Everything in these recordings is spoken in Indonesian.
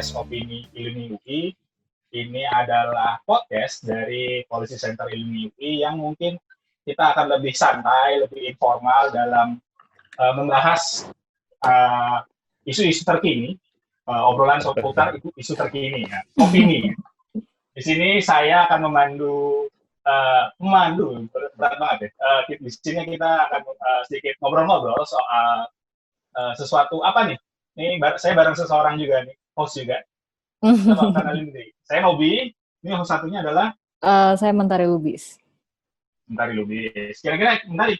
podcast Opini Iluni UI. Ini adalah podcast dari Policy Center Iluni UI yang mungkin kita akan lebih santai, lebih informal dalam membahas isu-isu terkini, obrolan seputar isu terkini, ya. Opini. Di sini saya akan memandu, berat banget ya. Di sini kita akan sedikit ngobrol-ngobrol soal sesuatu apa nih? Ini saya bareng seseorang juga nih, host juga. Kita kenalin diri. Saya Nobi. Ini host satunya adalah saya Mentari Lubis. Mentari Lubis. Kira-kira Mentari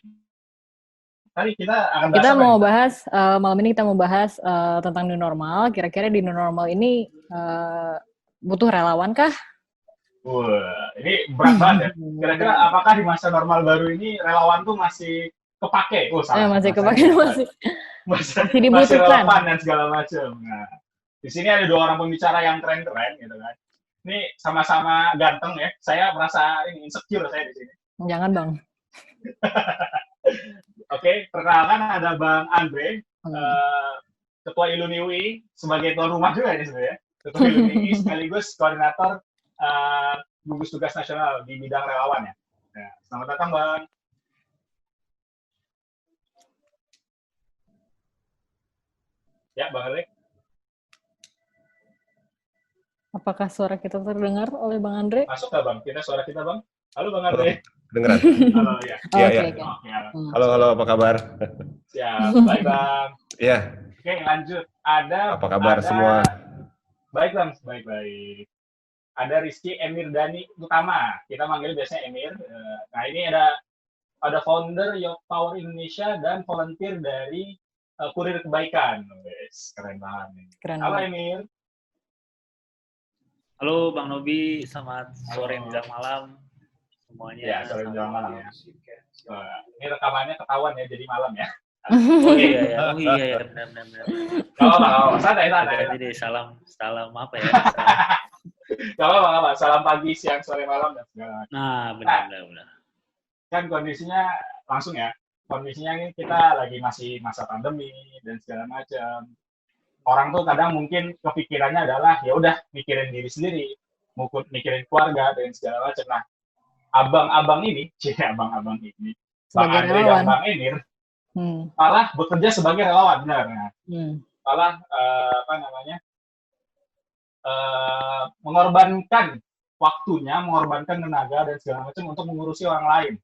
kita akan bahas kita mau bahas malam ini kita mau bahas tentang new normal. Kira-kira di new normal ini butuh relawan kah? Wah, ini berat banget ya. Kira-kira apakah di masa normal baru ini relawan tuh masih kepake? Oh, salah. Masih kepake, masih dibutuhkan. Relevan dan segala macam. Nah, di sini ada dua orang pembicara yang keren-keren gitu kan. Ini sama-sama ganteng ya. Saya merasa ini insecure saya di sini. Jangan, Bang. Oke, perkenalkan ada Bang Andre, Ketua Iluni UI, sebagai tuan rumah juga ini sebenarnya. Ketua Iluni UI sekaligus koordinator gugus tugas nasional di bidang relawan ya. Nah, selamat datang Bang. Ya, Bang Andre. Apakah suara kita terdengar oleh Bang Andre? Masuk nggak Bang? Suara kita Bang? Halo Bang Andre. Kedengeran? Halo ya. Iya. Halo, apa kabar? Siap, baik Bang. Iya. Oke, lanjut. Apa kabar semua? Baik Bang, baik. Ada Rizky Emir Dani Utama. Kita manggil biasanya Emir. Nah, ini ada founder Youth Power Indonesia dan volunteer dari Kurir Kebaikan. Keren banget. Halo Emir. Halo Bang Nobi, selamat sore menjelang malam semuanya. Ya, sore menjelang malam ya. Ini rekamannya ketahuan ya, jadi malam ya. Oh iya, benar. Oh, santai. Jadi salam apa ya? Kalau apa? Salam pagi, siang, sore, malam dan segala macam. Nah, benar. Kan kondisinya langsung ya. Kondisinya ini kita lagi masih masa pandemi dan segala macam. Orang tuh kadang mungkin kepikirannya adalah ya udah mikirin diri sendiri, mikirin keluarga dan segala macam. Nah, abang-abang ini, Bang Andre dan Bang Emir, malah bekerja sebagai relawan, benar. Malah mengorbankan waktunya, mengorbankan tenaga dan segala macam untuk mengurusi orang lain.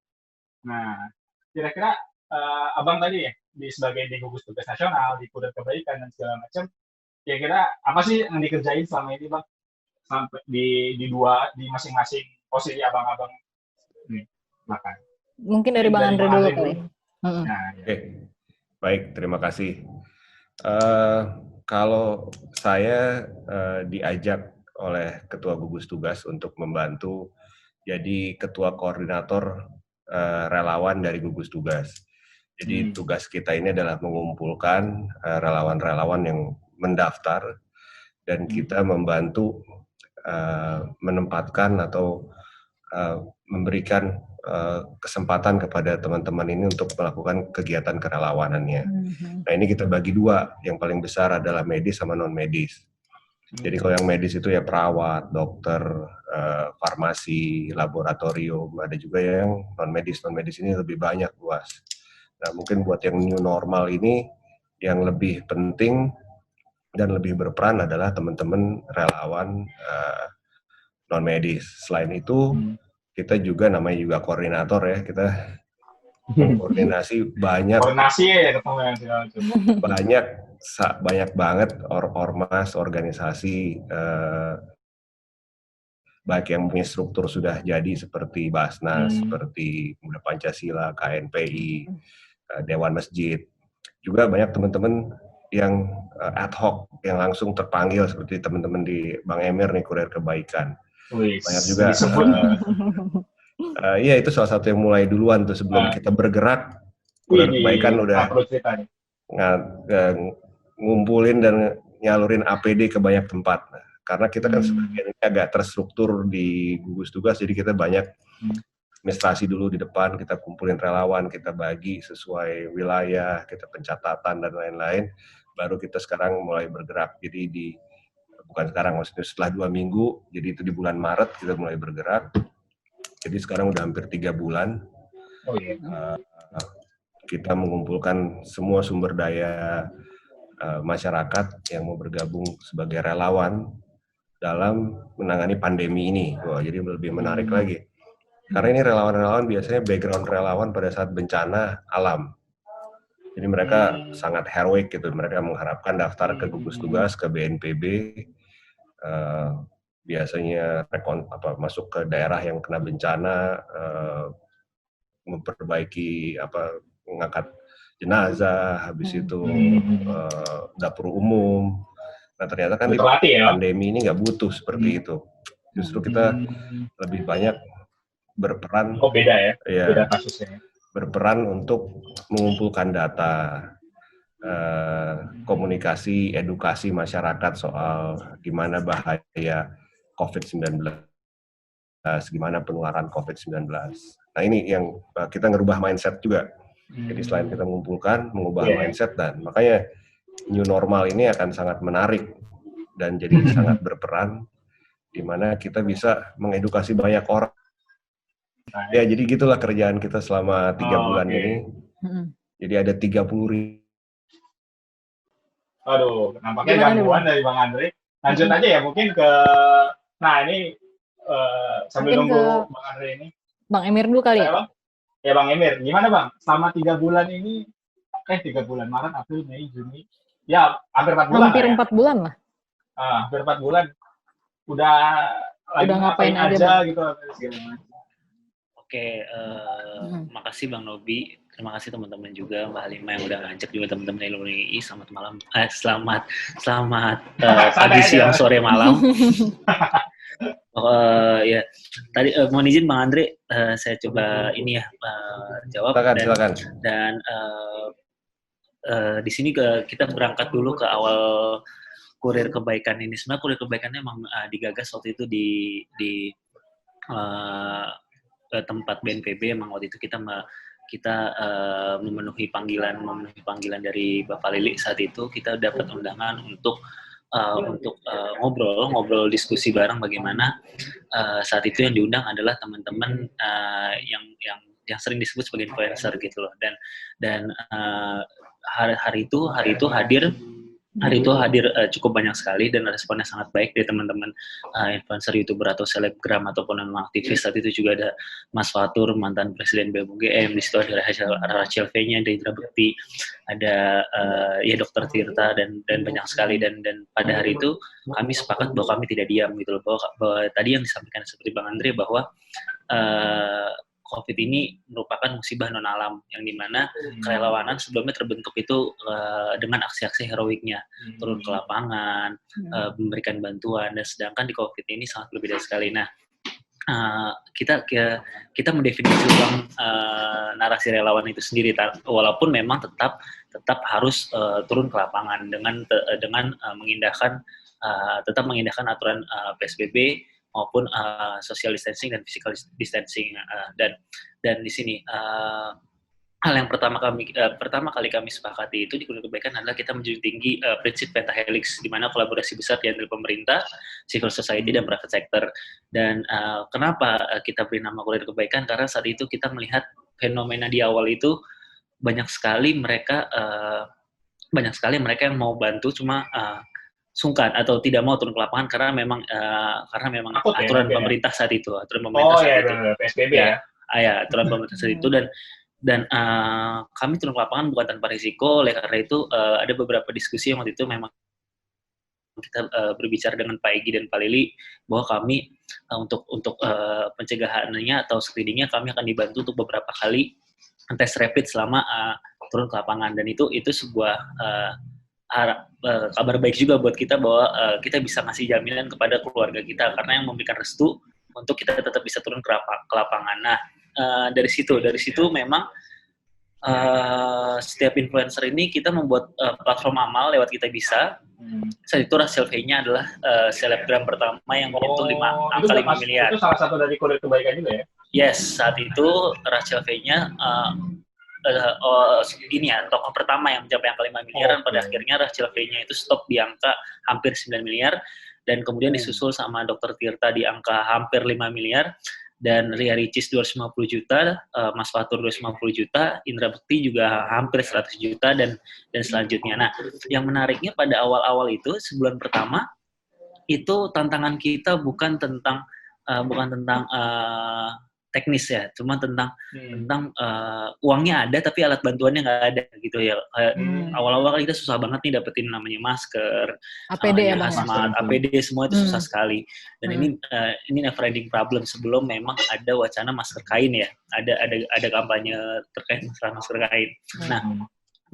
Nah, kira-kira abang tadi ya, sebagai di gugus tugas nasional, di Kurir Kebaikan dan segala macam, kira-kira apa sih yang dikerjain selama ini Bang? Sampai di masing-masing posisi abang-abang nih, makan. Mungkin dari Bang Andre dulu kali. Nah, Oke. Baik, terima kasih. Kalau saya diajak oleh Ketua Gugus Tugas untuk membantu jadi Ketua Koordinator relawan dari Gugus Tugas. Jadi tugas kita ini adalah mengumpulkan relawan-relawan yang mendaftar dan kita membantu menempatkan atau memberikan kesempatan kepada teman-teman ini untuk melakukan kegiatan kerelawanannya. Nah, ini kita bagi dua, yang paling besar adalah medis sama non-medis. Jadi kalau yang medis itu ya perawat, dokter, farmasi, laboratorium, ada juga yang non-medis ini lebih banyak luas. Nah, mungkin buat yang new normal ini, yang lebih penting dan lebih berperan adalah teman-teman relawan non-medis. Selain itu, kita juga namanya juga koordinator ya, kita koordinasi banyak. Koordinasi ya, banyak banget ormas, organisasi, baik yang punya struktur sudah jadi seperti Basnas, seperti Pemuda Pancasila, KNPI, Dewan Masjid. Juga banyak teman-teman yang ad hoc, yang langsung terpanggil seperti teman-teman di Bang Emir nih, Kurir Kebaikan. Banyak juga. Iya, itu salah satu yang mulai duluan tuh sebelum kita bergerak. Kurir Kebaikan udah ngumpulin dan nyalurin APD ke banyak tempat. Karena kita kan sebagian ini agak terstruktur di gugus tugas, jadi kita banyak administrasi dulu di depan, kita kumpulin relawan, kita bagi sesuai wilayah, kita pencatatan dan lain-lain, baru kita sekarang mulai bergerak. Jadi di bukan sekarang, maksudnya setelah 2 minggu, jadi itu di bulan Maret kita mulai bergerak. Jadi sekarang udah hampir 3 bulan. Oh iya. Kita mengumpulkan semua sumber daya masyarakat yang mau bergabung sebagai relawan dalam menangani pandemi ini. Wah, jadi lebih menarik lagi. Karena ini relawan-relawan biasanya background relawan pada saat bencana alam. Jadi mereka sangat heroik gitu. Mereka mengharapkan daftar ke gugus tugas, ke BNPB, biasanya masuk ke daerah yang kena bencana, memperbaiki mengangkat jenazah, habis itu dapur umum. Nah ternyata kan di pandemi ini nggak butuh seperti itu. Justru kita lebih banyak berperan. Oh beda ya, beda kasusnya. Berperan untuk mengumpulkan data, komunikasi, edukasi masyarakat soal gimana bahaya COVID-19, gimana penularan COVID-19. Nah ini yang kita ngerubah mindset juga. Jadi selain kita mengumpulkan, mengubah mindset, dan makanya new normal ini akan sangat menarik dan jadi sangat berperan di mana kita bisa mengedukasi banyak orang. Ya, jadi gitulah kerjaan kita selama 3 bulan ini. Jadi ada 30.000. Aduh, nampaknya gangguan dari Bang Andre. Lanjut aja ya, mungkin ke... Nah, ini sambil mungkin nunggu Bang Andre ini. Bang Emir dulu kali ya? Bang? Ya, Bang Emir. Gimana, Bang? Selama 3 bulan ini, 3 bulan, Maret, April, Mei, Juni. Ya, hampir 4 bulan. Hampir 4 bulan lah. Hampir 4 bulan. Udah ngapain aja gitu. Oke, makasih Bang Nobi, terima kasih teman-teman juga, Mbak Halima yang udah ngajak juga teman-teman LUNI. Selamat malam, selamat pagi, siang, sore, malam. Ya, tadi mohon izin Bang Andre, saya coba ini ya jawab. Silakan. Dan di sini kita berangkat dulu ke awal kurir kebaikan ini. Sebenarnya kurir kebaikannya memang digagas waktu itu di tempat BNPB. Emang waktu itu kita memenuhi panggilan dari Bapak Lili. Saat itu kita dapat undangan untuk ngobrol diskusi bareng bagaimana saat itu yang diundang adalah teman-teman yang sering disebut sebagai influencer gitu loh. Dan hari itu hadir cukup banyak sekali dan responnya sangat baik dari teman-teman influencer, YouTuber atau selebgram ataupun non-aktivis. Saat itu juga ada Mas Fatur, mantan Presiden BEM, di situ ada Rachel V-nya, ada Indra Bekti, ada Dr. Tirta dan banyak sekali. Dan pada hari itu kami sepakat bahwa kami tidak diam gitu loh, bahwa tadi yang disampaikan seperti Bang Andre bahwa COVID ini merupakan musibah non alam yang dimana kerelawanan sebelumnya terbentuk itu dengan aksi-aksi heroiknya, turun ke lapangan, memberikan bantuan, dan sedangkan di COVID ini sangat berbeda sekali. Nah, kita mendefinisi ulang narasi relawan itu sendiri, walaupun memang tetap harus turun ke lapangan dengan tetap mengindahkan aturan PSBB maupun social distancing dan physical distancing, dan di sini hal yang pertama kali kami sepakati itu di kurir kebaikan adalah kita menjunjung tinggi prinsip pentahelix, di mana kolaborasi besar di antara pemerintah, civil society, dan private sector. Dan kenapa kita beri nama kurir kebaikan? Karena saat itu kita melihat fenomena di awal itu banyak sekali mereka yang mau bantu cuma sungkan atau tidak mau turun ke lapangan karena memang aturan pemerintah saat itu, PSBB aturan pemerintah saat itu. Dan kami turun ke lapangan bukan tanpa risiko. Oleh karena itu ada beberapa diskusi yang waktu itu memang kita berbicara dengan Pak Egy dan Pak Lili bahwa kami untuk pencegahannya atau screeningnya kami akan dibantu untuk beberapa kali tes rapid selama turun ke lapangan. Dan itu sebuah kabar baik juga buat kita bahwa kita bisa ngasih jaminan kepada keluarga kita karena yang memberikan restu untuk kita tetap bisa turun ke lapangan. Nah, dari situ memang setiap influencer ini kita membuat platform amal lewat Kita Bisa. Saat itu Rachel V-nya adalah selebgram pertama yang menyentuh angka 5 miliar. Itu salah satu dari kurir kebaikan juga ya? Yes, saat itu Rachel V-nya tokoh pertama yang mencapai angka 5 miliar, dan pada akhirnya Rachel V-nya itu stop di angka hampir 9 miliar. dan kemudian disusul sama Dr. Tirta di angka hampir 5 miliar, dan Ria Ricis 250 juta, Mas Fatur 250 juta, Indra Bekti juga hampir 100 juta, dan selanjutnya. Nah, yang menariknya pada awal-awal itu, sebulan pertama, itu tantangan kita bukan tentang teknis ya, cuma tentang uangnya ada tapi alat bantuannya nggak ada gitu ya. Awal-awal kita susah banget nih dapetin namanya masker, APD ya Bang. hazmat, APD semua itu susah sekali. Dan ini never ending problem sebelum memang ada wacana masker kain ya. Ada kampanye terkait masalah masker kain.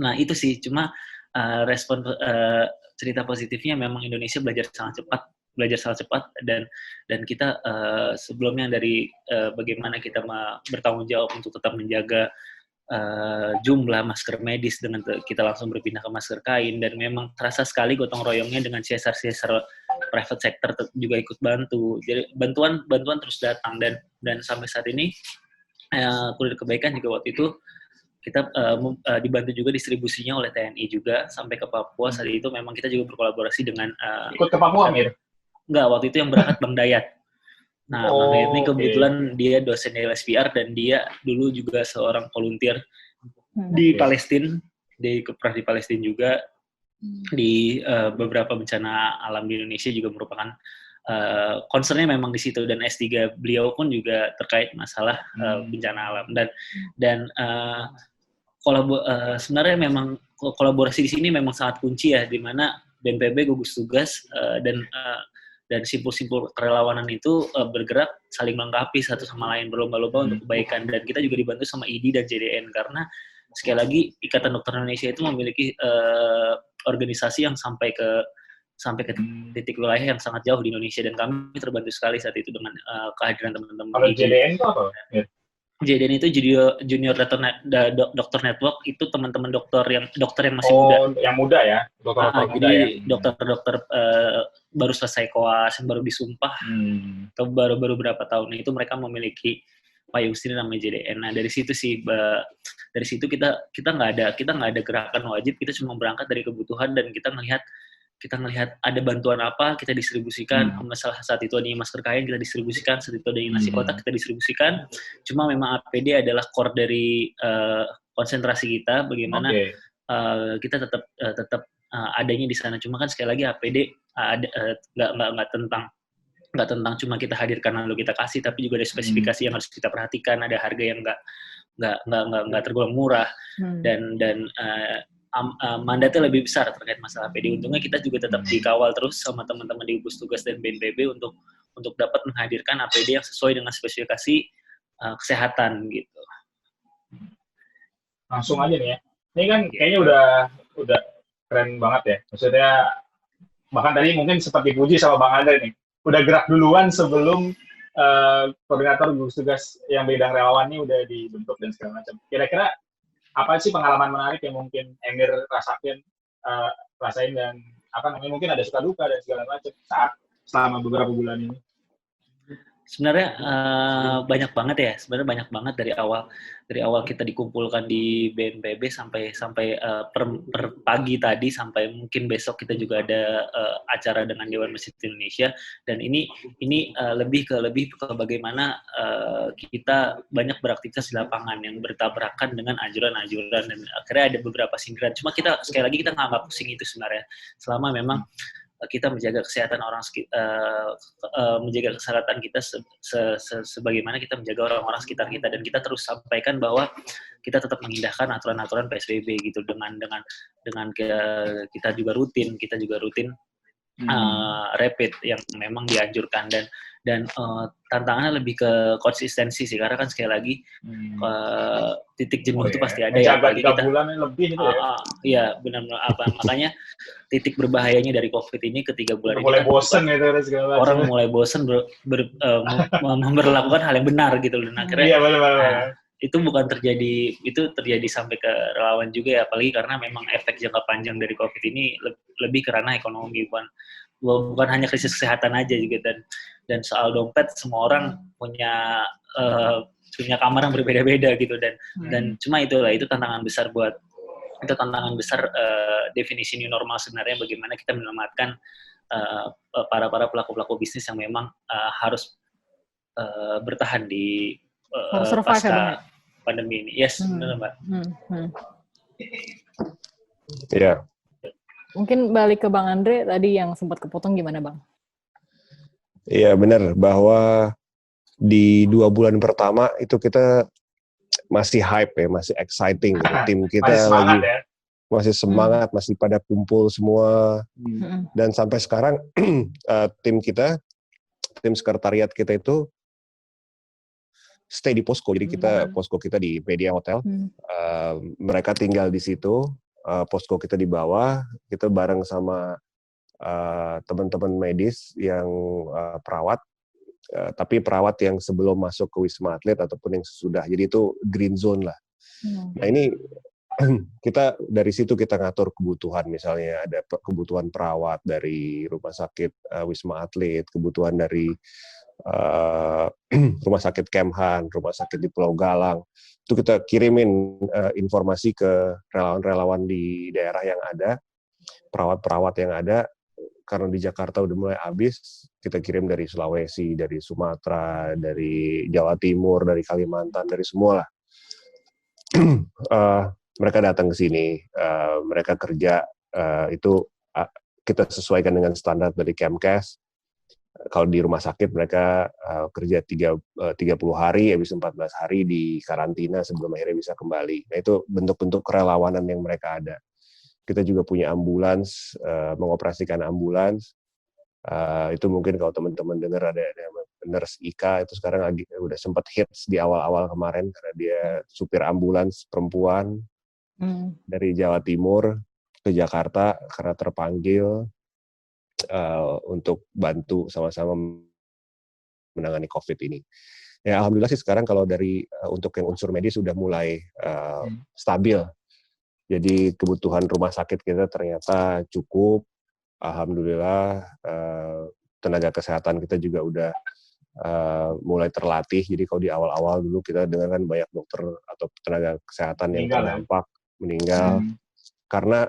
Nah itu sih, cuma respon cerita positifnya memang Indonesia belajar sangat cepat dan kita sebelumnya dari bagaimana kita bertanggung jawab untuk tetap menjaga jumlah masker medis dengan kita langsung berpindah ke masker kain, dan memang terasa sekali gotong royongnya dengan CSR private sector juga ikut bantu. Jadi bantuan terus datang, dan sampai saat ini Kurir Kebaikan juga waktu itu kita dibantu juga distribusinya oleh TNI juga sampai ke Papua. Saat itu memang kita juga berkolaborasi dengan ikut ke Papua, Mir? Enggak, waktu itu yang berangkat Bang Dayat. Nah, Bang Dayat ini kebetulan dia dosen di LSPR dan dia dulu juga seorang volunteer di Palestina, pernah di Palestina juga, di beberapa bencana alam di Indonesia juga merupakan concernnya memang di situ, dan S3 beliau pun juga terkait masalah bencana alam, dan sebenarnya memang kolaborasi di sini memang sangat kunci ya, di mana BNPB gugus tugas dan simpul-simpul kerelawanan itu bergerak saling melengkapi satu sama lain, berlomba-lomba untuk kebaikan. Dan kita juga dibantu sama IDI dan JDN, karena sekali lagi Ikatan Dokter Indonesia itu memiliki organisasi yang sampai ke titik wilayah yang sangat jauh di Indonesia, dan kami terbantu sekali saat itu dengan kehadiran teman-teman. Kalau JDN itu apa? JDN itu Junior Doctor Network, itu teman-teman dokter yang masih muda. Yang muda ya, jadi dokter-dokter baru selesai koas, yang baru disumpah, atau baru berapa tahun itu mereka memiliki payung sendiri namanya JDN. Nah dari situ sih, dari situ kita nggak ada gerakan wajib, kita cuma berangkat dari kebutuhan, dan kita ngelihat ada bantuan apa, kita distribusikan. Masalah saat itu ada masker kain, kita distribusikan. Saat itu ada nasi kotak, kita distribusikan. Cuma memang APD adalah core dari konsentrasi kita, bagaimana kita tetap adanya di sana. Cuma kan sekali lagi APD nggak tentang cuma kita hadirkan lalu kita kasih, tapi juga ada spesifikasi yang harus kita perhatikan, ada harga yang nggak tergolong murah, dan mandatnya lebih besar terkait masalah APD. Untungnya kita juga tetap dikawal terus sama teman-teman di gugus tugas dan BNPB untuk dapat menghadirkan APD yang sesuai dengan spesifikasi kesehatan gitu. Langsung aja nih ya. Ini kan kayaknya udah keren banget ya. Maksudnya bahkan tadi mungkin seperti puji sama Bang Andre nih, udah gerak duluan sebelum koordinator gugus tugas yang bidang relawan ini udah dibentuk dan segala macam. Kira-kira apa sih pengalaman menarik yang mungkin Emir rasain, dan mungkin ada suka duka dan segala macam selama beberapa bulan ini? Sebenarnya banyak banget dari awal kita dikumpulkan di BNPB sampai per pagi tadi, sampai mungkin besok kita juga ada acara dengan Dewan Masjid Indonesia, dan ini lebih ke bagaimana kita banyak beraktivitas di lapangan yang bertabrakan dengan anjuran-anjuran, dan akhirnya ada beberapa sindiran. Cuma kita sekali lagi kita nggak pusing itu sebenarnya, selama memang kita menjaga kesehatan menjaga kesehatan kita sebagaimana kita menjaga orang-orang sekitar kita, dan kita terus sampaikan bahwa kita tetap mengindahkan aturan-aturan PSBB gitu, dengan kita juga rutin rapid yang memang dianjurkan, dan tantangannya lebih ke konsistensi sih, karena kan sekali lagi titik jenuh itu pasti ada ya. Menjaga 3 bulan lebih itu ya. Iya, benar-benar makanya titik berbahayanya dari COVID ini ke 3 bulan ini. Mulai bosen gitu segala macam. Orang mulai bosen memperlakukan hal yang benar gitu, dan akhirnya iya, benar. Itu terjadi sampai ke relawan juga ya, apalagi karena memang efek jangka panjang dari COVID ini lebih ke ranah ekonomi, bukan hanya krisis kesehatan aja juga, dan soal dompet semua orang punya kamar yang berbeda-beda gitu, dan cuma itu tantangan besar definisi new normal sebenarnya, bagaimana kita menyelamatkan para pelaku bisnis yang memang harus bertahan di Harus survive ya, Bang, ya? pasca pandemi ini. Yes, benar Mbak. Iya. Mungkin balik ke Bang Andre tadi yang sempat kepotong gimana, Bang? Iya benar, bahwa di 2 bulan pertama itu kita masih hype ya, masih exciting gitu. Tim kita Masih semangat lagi ya. masih semangat, masih pada kumpul semua. Dan sampai sekarang tim sekretariat kita itu stay di posko. Jadi posko kita di Media Hotel. Mereka tinggal di situ. Posko kita di bawah. Kita bareng sama teman-teman medis yang perawat. Tapi perawat yang sebelum masuk ke Wisma Atlet ataupun yang sesudah. Jadi itu green zone lah. Nah ini kita dari situ kita ngatur kebutuhan, misalnya ada kebutuhan perawat dari rumah sakit Wisma Atlet, kebutuhan dari rumah sakit Kemhan, rumah sakit di Pulau Galang. Itu kita kirimin informasi ke relawan-relawan di daerah yang ada, perawat-perawat yang ada. Karena di Jakarta udah mulai habis, kita kirim dari Sulawesi, dari Sumatera, dari Jawa Timur, dari Kalimantan, dari semua lah. Mereka datang ke sini, mereka kerja, itu kita sesuaikan dengan standar dari Kemkes. Kalau di rumah sakit mereka kerja 30 hari, habis 14 hari di karantina sebelum akhirnya bisa kembali. Nah itu bentuk-bentuk kerelawanan yang mereka ada. Kita juga punya ambulans, mengoperasikan ambulans. Itu mungkin kalau teman-teman dengar ada Nurse Ika, itu sekarang lagi udah sempat hits di awal-awal kemarin karena dia supir ambulans perempuan dari Jawa Timur ke Jakarta karena terpanggil untuk bantu sama-sama menangani COVID ini. Ya alhamdulillah sih sekarang kalau dari untuk yang unsur medis sudah mulai stabil. Jadi kebutuhan rumah sakit kita ternyata cukup. Alhamdulillah tenaga kesehatan kita juga udah mulai terlatih. Jadi kalau di awal-awal dulu kita dengar kan banyak dokter atau tenaga kesehatan yang terdampak meninggal karena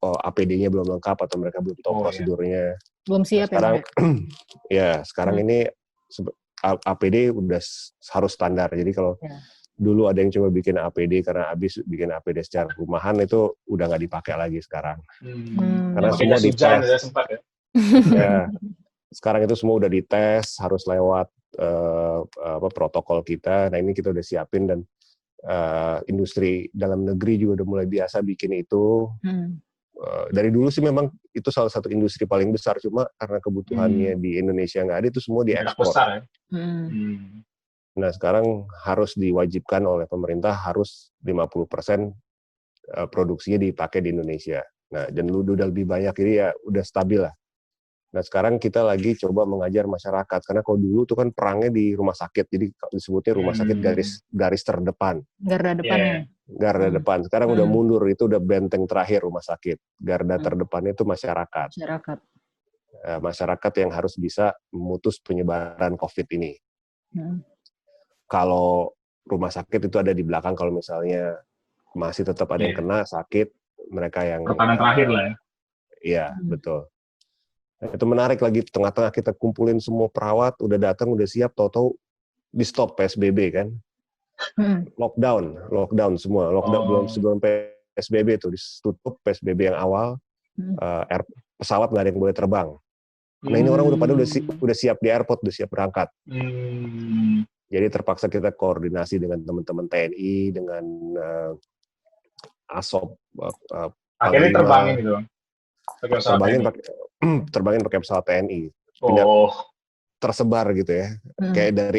APD-nya belum lengkap atau mereka belum tahu prosedurnya. Belum siap sekarang, ya. Sekarang ini APD udah harus standar. Jadi kalau dulu ada yang cuma bikin APD karena habis bikin APD secara rumahan itu udah nggak dipakai lagi sekarang. Karena semua dites. Ya, sekarang itu semua udah dites, harus lewat protokol kita. Nah ini kita udah siapin dan industri dalam negeri juga udah mulai biasa bikin itu. Dari dulu sih memang itu salah satu industri paling besar, cuma karena kebutuhannya di Indonesia nggak ada, itu semua diekspor. Nah sekarang harus diwajibkan oleh pemerintah harus 50% produksinya dipakai di Indonesia. Nah dan udah lebih banyak, jadi ya udah stabil lah. Nah sekarang kita lagi coba mengajar masyarakat, karena kalau dulu tuh kan perangnya di rumah sakit, jadi disebutnya rumah sakit garis terdepan. Garda depan ya? Garda depan. Sekarang udah mundur, itu udah benteng terakhir rumah sakit. Garda terdepannya itu masyarakat. Masyarakat yang harus bisa memutus penyebaran COVID ini. Kalau rumah sakit itu ada di belakang, kalau misalnya masih tetap ada yang kena sakit, mereka yang pertahanan terakhir lah ya. Iya, betul. Nah, itu menarik lagi, tengah-tengah kita kumpulin semua perawat, udah datang, udah siap, tahu-tahu di stop PSBB kan. Lockdown semua. Lockdown sebelum PSBB itu ditutup, PSBB yang awal, pesawat nggak ada yang boleh terbang. Nah ini orang udah siap di airport, udah siap berangkat. Jadi terpaksa kita koordinasi dengan teman-teman TNI, dengan ASOP. Akhirnya terbangin gitu. Terbangin pakai pesawat TNI. Tersebar gitu ya. Kayak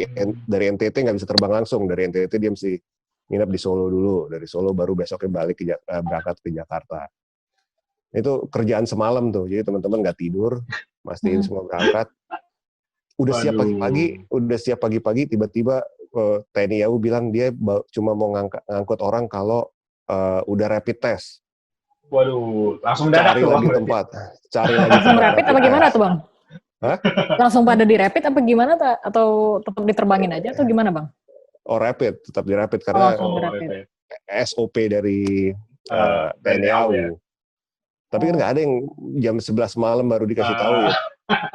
dari NTT nggak bisa terbang langsung. Dari NTT dia mesti nginep di Solo dulu. Dari Solo baru besoknya berangkat ke Jakarta. Itu kerjaan semalam tuh. Jadi teman-teman nggak tidur, mastiin semua berangkat. Udah siap pagi-pagi, tiba-tiba TNI AU bilang dia cuma mau ngangkut orang kalau udah rapid test. Waduh, langsung dadak tuh lagi tempat. Cari lagi tempat. Rapid apa gimana tuh Bang? Hah? Langsung pada di rapid apa gimana? Atau tetap diterbangin aja atau gimana Bang? Oh rapid, tetap di rapid karena SOP dari TNI AU. Tapi kan nggak ada yang jam 11 malam baru dikasih tahu ya.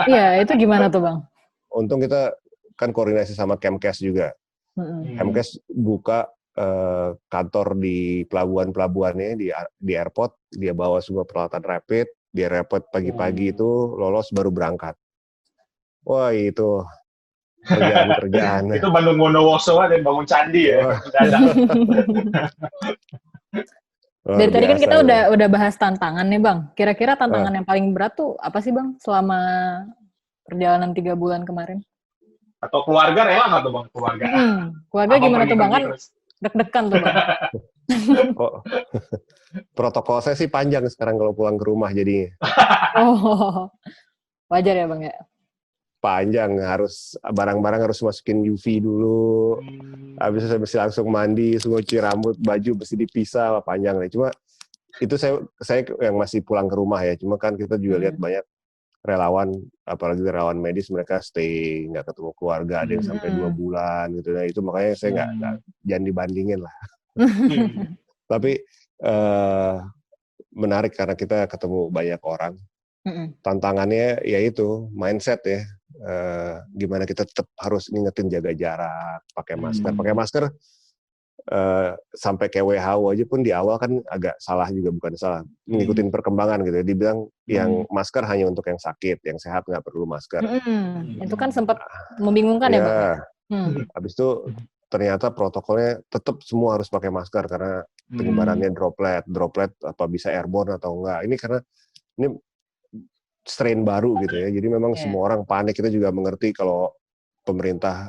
Iya, itu gimana tuh Bang? Untung kita kan koordinasi sama Kemkes juga. Kemkes buka kantor di pelabuhannya di airport, dia bawa semua peralatan rapid, dia rapid pagi-pagi itu lolos baru berangkat. Wah itu kerjaan. Itu Bandung Bondowoso dan bangun candi ya. Dari tadi kan kita ya. udah bahas tantangan nih Bang. Kira-kira tantangan yang paling berat tuh apa sih Bang selama perjalanan 3 bulan kemarin? Atau keluarga rela nggak tuh Bang? Keluarga. Keluarga gimana tuh Bang? Kan deg-degan tuh Bang. Kok protokol saya sih panjang sekarang kalau pulang ke rumah jadinya. Oh, wajar ya Bang ya? Panjang, harus barang-barang harus masukin UV dulu, habis itu saya mesti langsung mandi, semua cuci rambut, baju mesti dipisah, panjang nih. Cuma itu saya yang masih pulang ke rumah ya, cuma kan kita juga lihat banyak relawan, apalagi relawan medis, mereka stay, nggak ketemu keluarga, ada yang sampai 2 bulan gitu. Nah itu makanya saya nggak jangan dibandingin lah. Tapi menarik karena kita ketemu banyak orang. Tantangannya yaitu mindset ya. Gimana kita tetap harus ngingetin jaga jarak, pakai masker sampai ke WHO aja pun di awal kan agak salah juga, bukan salah, ngikutin perkembangan gitu ya, dibilang yang masker hanya untuk yang sakit, yang sehat nggak perlu masker. Itu kan sempat membingungkan ya Bang? Habis itu ternyata protokolnya tetap semua harus pakai masker karena penyebarannya droplet apa bisa airborne atau enggak. Ini karena ini strain baru gitu ya, jadi memang semua orang panik. Kita juga mengerti kalau pemerintah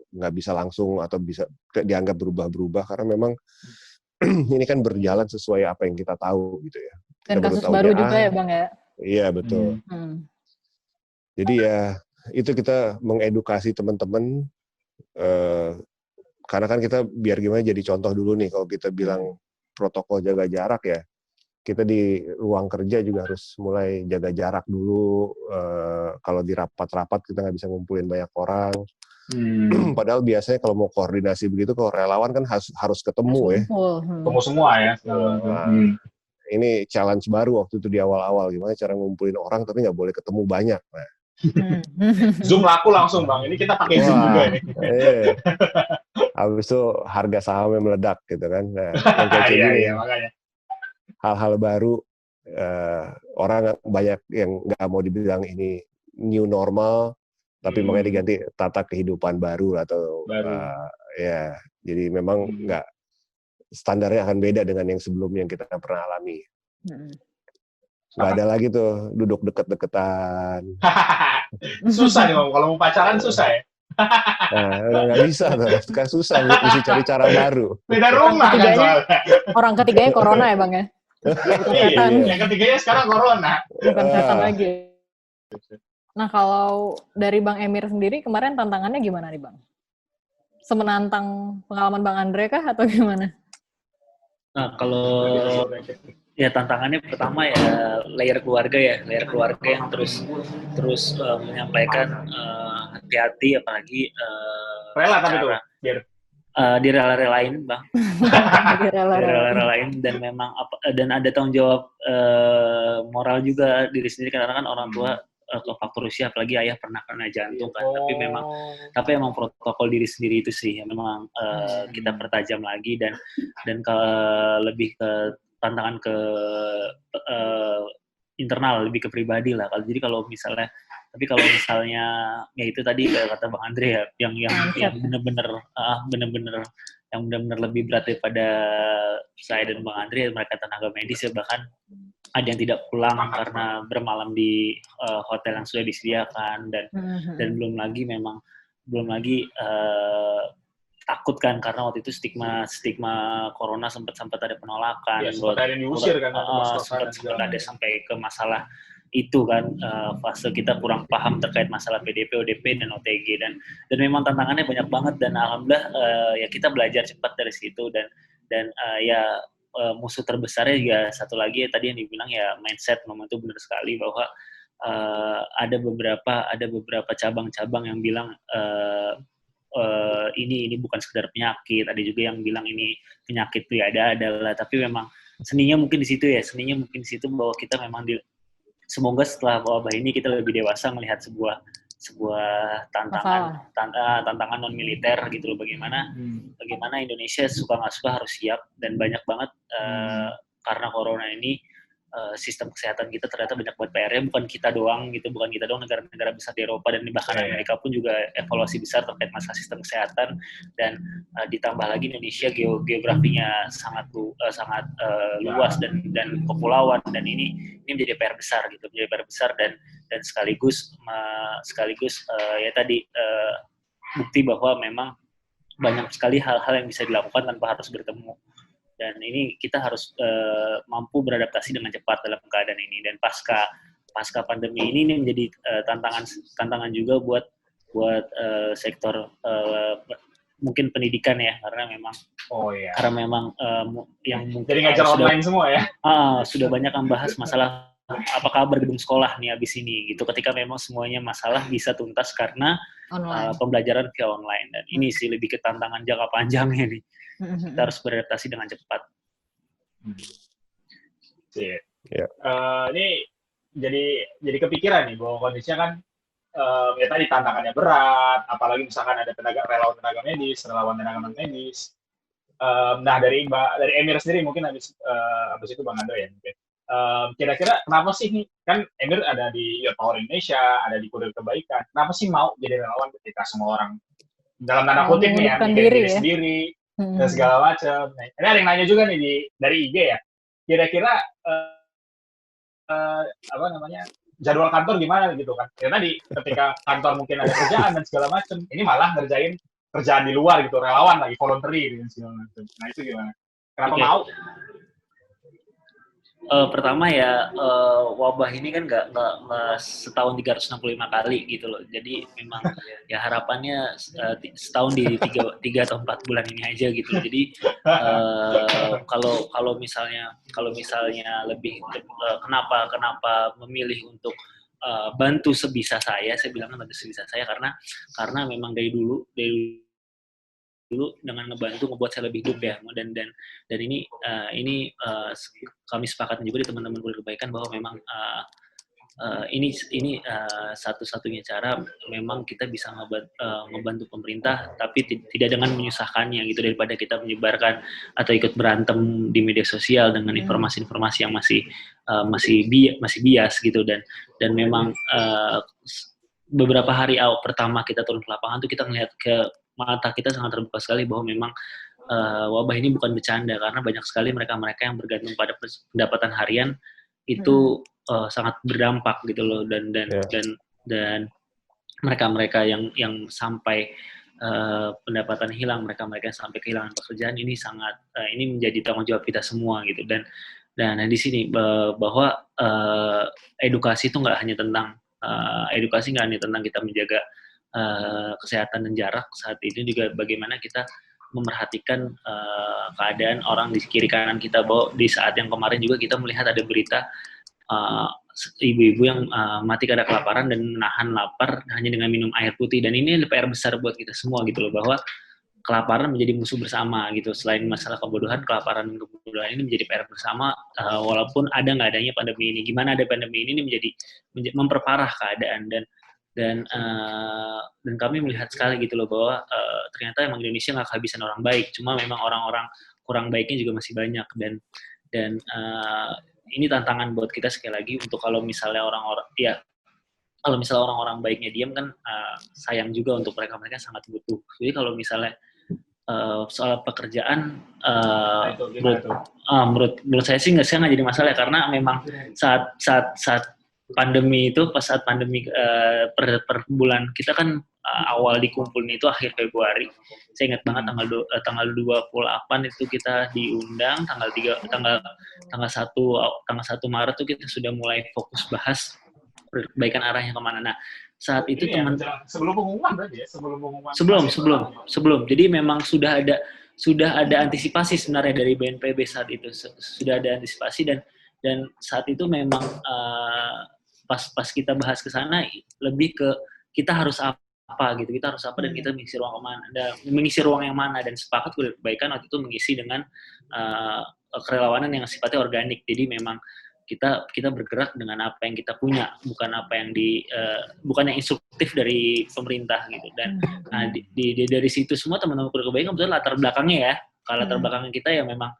nggak bisa langsung atau bisa dianggap berubah-berubah karena memang ini kan berjalan sesuai apa yang kita tahu gitu ya. Dan kasus baru juga ya Bang ya? Iya betul. Jadi ya itu kita mengedukasi teman-teman karena kan kita biar gimana jadi contoh dulu nih. Kalau kita bilang protokol jaga jarak ya, kita di ruang kerja juga harus mulai jaga jarak dulu. Kalau di rapat-rapat kita nggak bisa ngumpulin banyak orang. Padahal biasanya kalau mau koordinasi begitu, kalau relawan kan harus ketemu ya. Ketemu semua ya. Ini challenge baru waktu itu di awal-awal. Gimana cara ngumpulin orang tapi nggak boleh ketemu banyak. Nah. Zoom laku langsung Bang. Ini kita pakai Zoom juga nih. Habis itu harga sahamnya meledak gitu kan. Nah, yang kayak gini. Makanya. Hal-hal baru, orang banyak yang nggak mau dibilang ini new normal, tapi makanya diganti tata kehidupan baru atau ya, jadi memang nggak, standarnya akan beda dengan yang sebelumnya yang kita pernah alami. Nggak ada lagi tuh duduk deket-deketan. Susah nih Bang, kalau mau pacaran susah ya. Nah, nggak bisa tuh, kan susah, mesti cari cara baru. Beda rumah kan soalnya. Orang ketiganya corona ya Bang ya? Yang ketiganya sekarang corona. Bukan setan lagi. Nah kalau dari Bang Emir sendiri kemarin tantangannya gimana nih Bang? Semenantang pengalaman Bang Andre kah atau gimana? Nah kalau ya tantangannya pertama ya layer keluarga yang terus menyampaikan hati-hati, apalagi rela tapi tuh biar direla-relain Bang. Direla-relain dan memang dan ada tanggung jawab moral juga diri sendiri karena kan orang tua ke faktor usia, apalagi ayah pernah jantung kan. Tapi memang protokol diri sendiri itu sih yang memang kita pertajam lagi dan lebih ke tantangan ke internal, lebih ke pribadi lah. Jadi kalau misalnya ya itu tadi kata Bang Andre ya, yang benar-benar yang benar-benar lebih berat daripada saya dan Bang Andre, mereka tenaga medis ya, bahkan ada yang tidak pulang karena bermalam di hotel yang sudah disediakan dan belum lagi takut kan karena waktu itu stigma corona sempat ada penolakan, sempat ada yang diusir kan, sempat ada sampai ke masalah itu kan, fase kita kurang paham terkait masalah PDP, ODP dan OTG dan memang tantangannya banyak banget dan alhamdulillah ya kita belajar cepat dari situ dan musuh terbesarnya juga satu lagi ya, tadi yang dibilang ya mindset. Memang itu benar sekali bahwa ada beberapa cabang-cabang yang bilang ini bukan sekedar penyakit, ada juga yang bilang ini penyakit itu ya adalah, tapi memang seninya mungkin di situ ya, bahwa kita memang semoga setelah wabah ini kita lebih dewasa melihat sebuah tantangan non militer gitu loh, bagaimana Indonesia suka nggak suka harus siap, dan banyak banget karena corona ini sistem kesehatan kita ternyata banyak buat PR-nya, bukan kita doang, negara-negara besar di Eropa dan bahkan Amerika pun juga evaluasi besar terkait masalah sistem kesehatan, dan ditambah lagi Indonesia geografinya sangat luas dan kepulauan, dan ini menjadi PR besar gitu, dan sekaligus ya tadi bukti bahwa memang banyak sekali hal-hal yang bisa dilakukan tanpa harus bertemu. Dan ini kita harus mampu beradaptasi dengan cepat dalam keadaan ini. Dan pasca pandemi ini menjadi tantangan juga buat sektor mungkin pendidikan ya, karena memang yang mungkin jadi ngajar online semua ya. Sudah banyak yang bahas masalah apa kabar gedung sekolah nih abis ini gitu, ketika memang semuanya masalah bisa tuntas karena pembelajaran via online. Dan ini sih lebih ke tantangan jangka panjangnya nih. Kita harus beradaptasi dengan cepat. Ini jadi kepikiran nih bahwa kondisinya kan ya tadi tantangannya berat, apalagi misalkan ada relawan tenaga medis, relawan tenaga non medis. Nah dari Emir sendiri mungkin habis itu Bang Andre ya mungkin. Kira-kira kenapa sih nih, kan Emir ada di Youth Power Indonesia, ada di Kurir Kebaikan, kenapa sih mau jadi relawan ketika semua orang dalam tanda kutip nih ya, diri sendiri dan segala macam. Nah, ini ada yang nanya juga nih dari IG ya, kira-kira jadwal kantor gimana gitu kan? Ya tadi ketika kantor mungkin ada kerjaan dan segala macam, ini malah ngerjain kerjaan di luar gitu, relawan lagi voluntary dan segala macam. Nah itu gimana? Kenapa mau? Pertama ya, wabah ini kan nggak setahun 365 kali gitu loh. Jadi memang ya harapannya setahun di 3 atau 4 bulan ini aja gitu. Jadi kalau misalnya lebih kenapa memilih untuk bantu sebisa saya bilangnya bantu sebisa saya karena memang dari dulu dengan ngebantu ngebuat saya lebih hidup ya, dan ini kami sepakati juga di teman-teman Kurir Kebaikan bahwa memang ini satu-satunya cara memang kita bisa ngebantu pemerintah tapi tidak dengan menyusahkannya gitu, daripada kita menyebarkan atau ikut berantem di media sosial dengan informasi-informasi yang masih bias gitu, dan memang beberapa hari pertama kita turun ke lapangan tuh kita ngelihat ke mata kita sangat terbuka sekali bahwa memang wabah ini bukan bercanda, karena banyak sekali mereka yang bergantung pada pendapatan harian itu sangat berdampak gitu loh, dan mereka yang sampai pendapatan hilang, mereka yang sampai kehilangan pekerjaan, ini ini menjadi tanggung jawab kita semua gitu. Dan di sini bahwa edukasi itu nggak hanya tentang kita menjaga kesehatan dan jarak, saat ini juga bagaimana kita memerhatikan keadaan orang di kiri kanan kita, bahwa di saat yang kemarin juga kita melihat ada berita ibu-ibu yang mati karena kelaparan dan menahan lapar hanya dengan minum air putih, dan ini PR besar buat kita semua gitu loh, bahwa kelaparan menjadi musuh bersama gitu. Selain masalah kebodohan, kelaparan dan kebodohan ini menjadi PR bersama, walaupun ada nggak adanya pandemi ini. Gimana ada pandemi ini menjadi memperparah keadaan, dan kami melihat sekali gitu loh bahwa ternyata emang Indonesia nggak kehabisan orang baik, cuma memang orang-orang kurang baiknya juga masih banyak, dan ini tantangan buat kita sekali lagi untuk kalau misalnya orang-orang baiknya diam kan sayang juga untuk mereka sangat butuh. Jadi kalau misalnya soal pekerjaan menurut saya sih nggak jadi masalah, karena memang saat pandemi itu, pas saat pandemi per bulan kita kan awal dikumpulin itu akhir Februari. Saya ingat banget tanggal 28 itu kita diundang, tanggal 1 Maret itu kita sudah mulai fokus bahas perbaikan arahnya kemana. Nah, saat itu sebelum pengumuman berarti ya, sebelum. Jadi memang sudah ada antisipasi sebenarnya dari BNPB saat itu, sudah ada antisipasi, dan saat itu memang pas kita bahas ke sana lebih ke kita harus apa gitu, dan kita mengisi ruang yang mana, dan sepakat Kurir Kebaikan waktu itu mengisi dengan kerelawanan yang sifatnya organik. Jadi memang kita bergerak dengan apa yang kita punya, bukan apa yang bukan yang instruktif dari pemerintah gitu. Dan dari situ semua teman-teman kebajikan kebetulan latar belakangnya ya, kalau latar belakangnya kita ya memang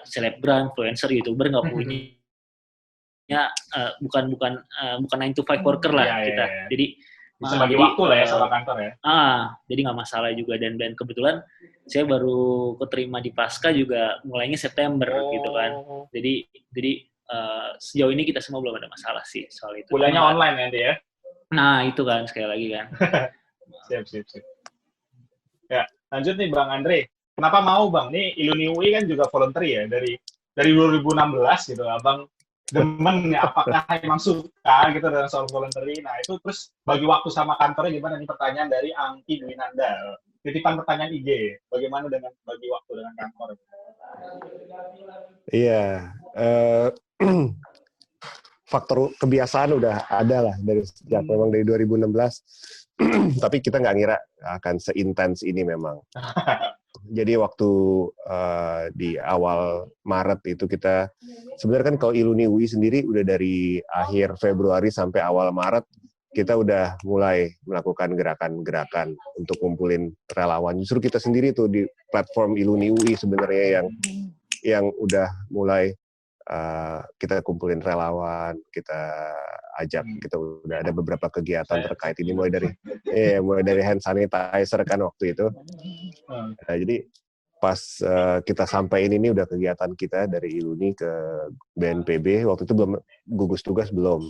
selebgram, influencer, YouTuber nggak punya bukan 9 to 5 worker lah kita. Jadi bisa bagi waktu lah ya sama kantor ya. Jadi nggak masalah juga, dan kebetulan saya baru keterima di Pasca juga mulainya September gitu kan. Jadi sejauh ini kita semua belum ada masalah sih soal itu. Kuliahnya online nanti ya? Nah itu kan sekali lagi kan. Siap. Ya, lanjut nih Bang Andre. Kenapa mau Bang? Nih Iluni UI kan juga voluntary ya dari 2016 gitu. Abang demen ya, apakah emang suka gitu dengan soal voluntary? Nah itu terus bagi waktu sama kantornya gimana? Nih pertanyaan dari Angki Dwinanda. Titipan pertanyaan IG. Bagaimana dengan bagi waktu dengan kantor? Iya. Faktor kebiasaan udah ada lah dari sejak memang dari 2016. Tapi kita nggak ngira akan seintens ini memang. Jadi waktu di awal Maret itu kita sebenarnya kan kalau Iluni UI sendiri udah dari akhir Februari sampai awal Maret kita udah mulai melakukan gerakan-gerakan untuk kumpulin relawan. Justru kita sendiri tuh di platform Iluni UI sebenarnya yang udah mulai kita kumpulin relawan, kita ajak, kita udah ada beberapa kegiatan terkait ini mulai dari hand sanitizer kan waktu itu. Nah, jadi pas kita sampai ini udah kegiatan kita dari Iluni ke BNPB, waktu itu belum gugus tugas belum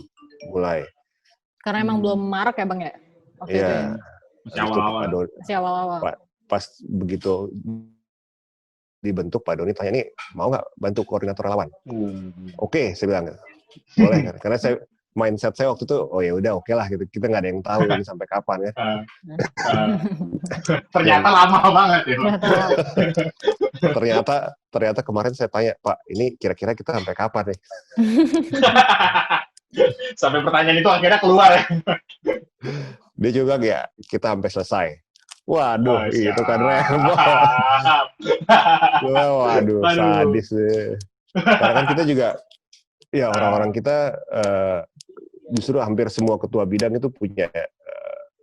mulai. Karena emang belum marak ya Bang ya? Iya. Masih awal-awal. Pas begitu dibentuk Pak Doni tanya, nih mau nggak bantu koordinator relawan? Oke, saya bilang boleh kan, karena mindset saya waktu itu oh ya udah oke lah gitu, kita nggak ada yang tahu ini sampai kapan ya. Ternyata lama banget ya. ternyata kemarin saya tanya, Pak ini kira-kira kita sampai kapan nih? Sampai pertanyaan itu akhirnya keluar ya. Dia juga ya kita sampai selesai. Waduh, itu kan repot. Waduh, sadis deh. Karena kan kita juga, ya orang-orang kita justru hampir semua ketua bidang itu punya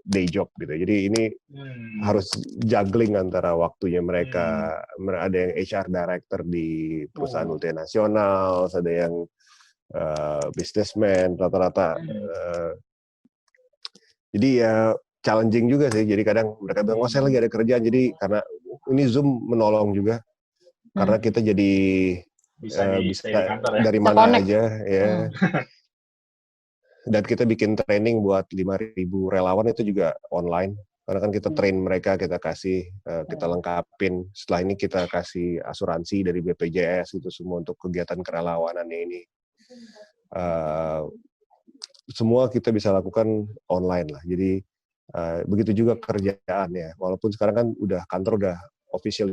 day job gitu. Jadi ini harus juggling antara waktunya mereka. Ada yang HR director di perusahaan multinasional, ada yang businessman rata-rata. Jadi ya challenging juga sih. Jadi kadang mereka bilang, saya lagi ada kerjaan. Jadi karena ini Zoom menolong juga. Karena kita jadi bisa dari mana aja ya. Dan kita bikin training buat 5.000 relawan itu juga online. Karena kan kita train mereka, kita kasih, kita lengkapin. Setelah ini kita kasih asuransi dari BPJS itu semua untuk kegiatan kerelawanannya ini. Semua kita bisa lakukan online lah. Jadi begitu juga kerjaan ya. Walaupun sekarang kan kantor udah official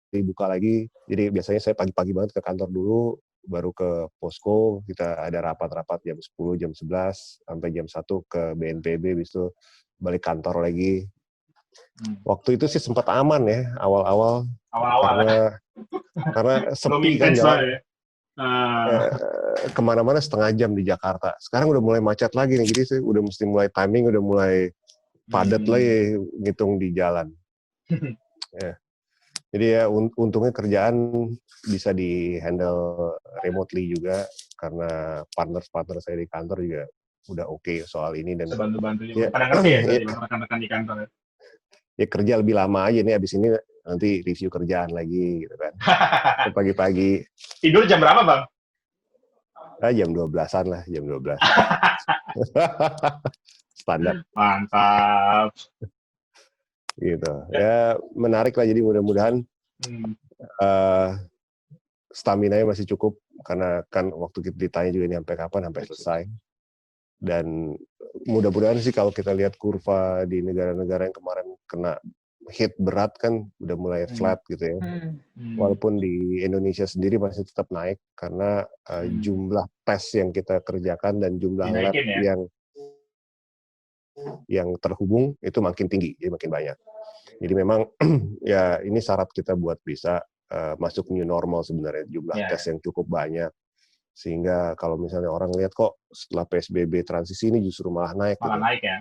dibuka lagi. Jadi biasanya saya pagi-pagi banget ke kantor dulu, baru ke posko, kita ada rapat-rapat jam 10, jam 11, sampai jam 1 ke BNPB, habis itu balik kantor lagi. Waktu itu sih sempat aman ya, awal-awal. Karena sepi kan jalan. Kemana-mana setengah jam di Jakarta. Sekarang udah mulai macet lagi nih, jadi saya udah mesti mulai timing, udah mulai padat lagi ngitung di jalan. Ya. Jadi ya untungnya kerjaan bisa di-handle remotely juga, karena partner saya di kantor juga udah oke soal ini. Dan bantu-bantu juga. Pada ngerti ya, rekan-rekan di kantor ya? Ya kerja lebih lama aja nih, abis ini nanti review kerjaan lagi gitu kan. Pagi-pagi. Tidur jam berapa Bang? Jam 12-an lah, jam 12. Standar. Mantap. Gitu. Ya menarik lah, jadi mudah-mudahan stamina-nya masih cukup, karena kan waktu kita ditanya juga ini sampai kapan, sampai selesai. Dan mudah-mudahan sih kalau kita lihat kurva di negara-negara yang kemarin kena hit berat kan udah mulai flat gitu ya. Walaupun di Indonesia sendiri masih tetap naik karena jumlah tes yang kita kerjakan dan jumlah lab yang terhubung itu makin tinggi, jadi makin banyak. Jadi memang ya ini syarat kita buat bisa masuk new normal sebenarnya, jumlah Iya. tes yang cukup banyak. Sehingga kalau misalnya orang lihat kok setelah PSBB transisi ini justru malah naik. Malah gitu. naik ya.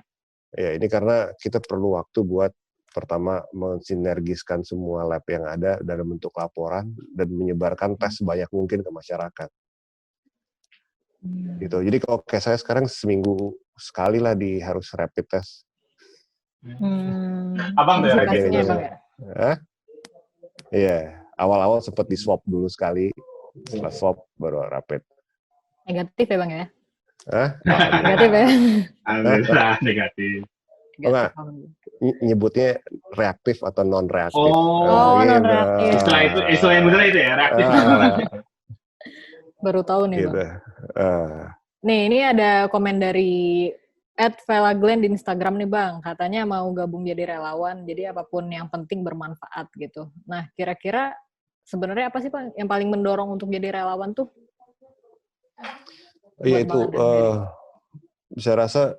Ya, ini karena kita perlu waktu buat pertama mensinergiskan semua lab yang ada dalam bentuk laporan dan menyebarkan tes sebanyak mungkin ke masyarakat. Gitu. Jadi kalau kayak saya sekarang seminggu sekali lah harus rapid test. Abang tuh ya, Antisipasinya Bang, Bang ya? Hah? Iya, awal-awal sempat di swab dulu sekali, setelah swab baru rapid. Negatif ya Bang ya? Hah? Negatif ya? Alhamdulillah negatif. Oh, enggak. Nyebutnya reaktif atau non reaktif. Oh, non gitu. reaktif. Istilah yang bener itu ya, reaktif. Baru tahu nih Gitu. Bang. Nih, ini ada komen dari @velaglen di Instagram nih Bang. Katanya mau gabung jadi relawan, jadi apapun yang penting bermanfaat gitu. Nah, kira-kira sebenarnya apa sih Pak yang paling mendorong untuk jadi relawan tuh? Iya itu, saya rasa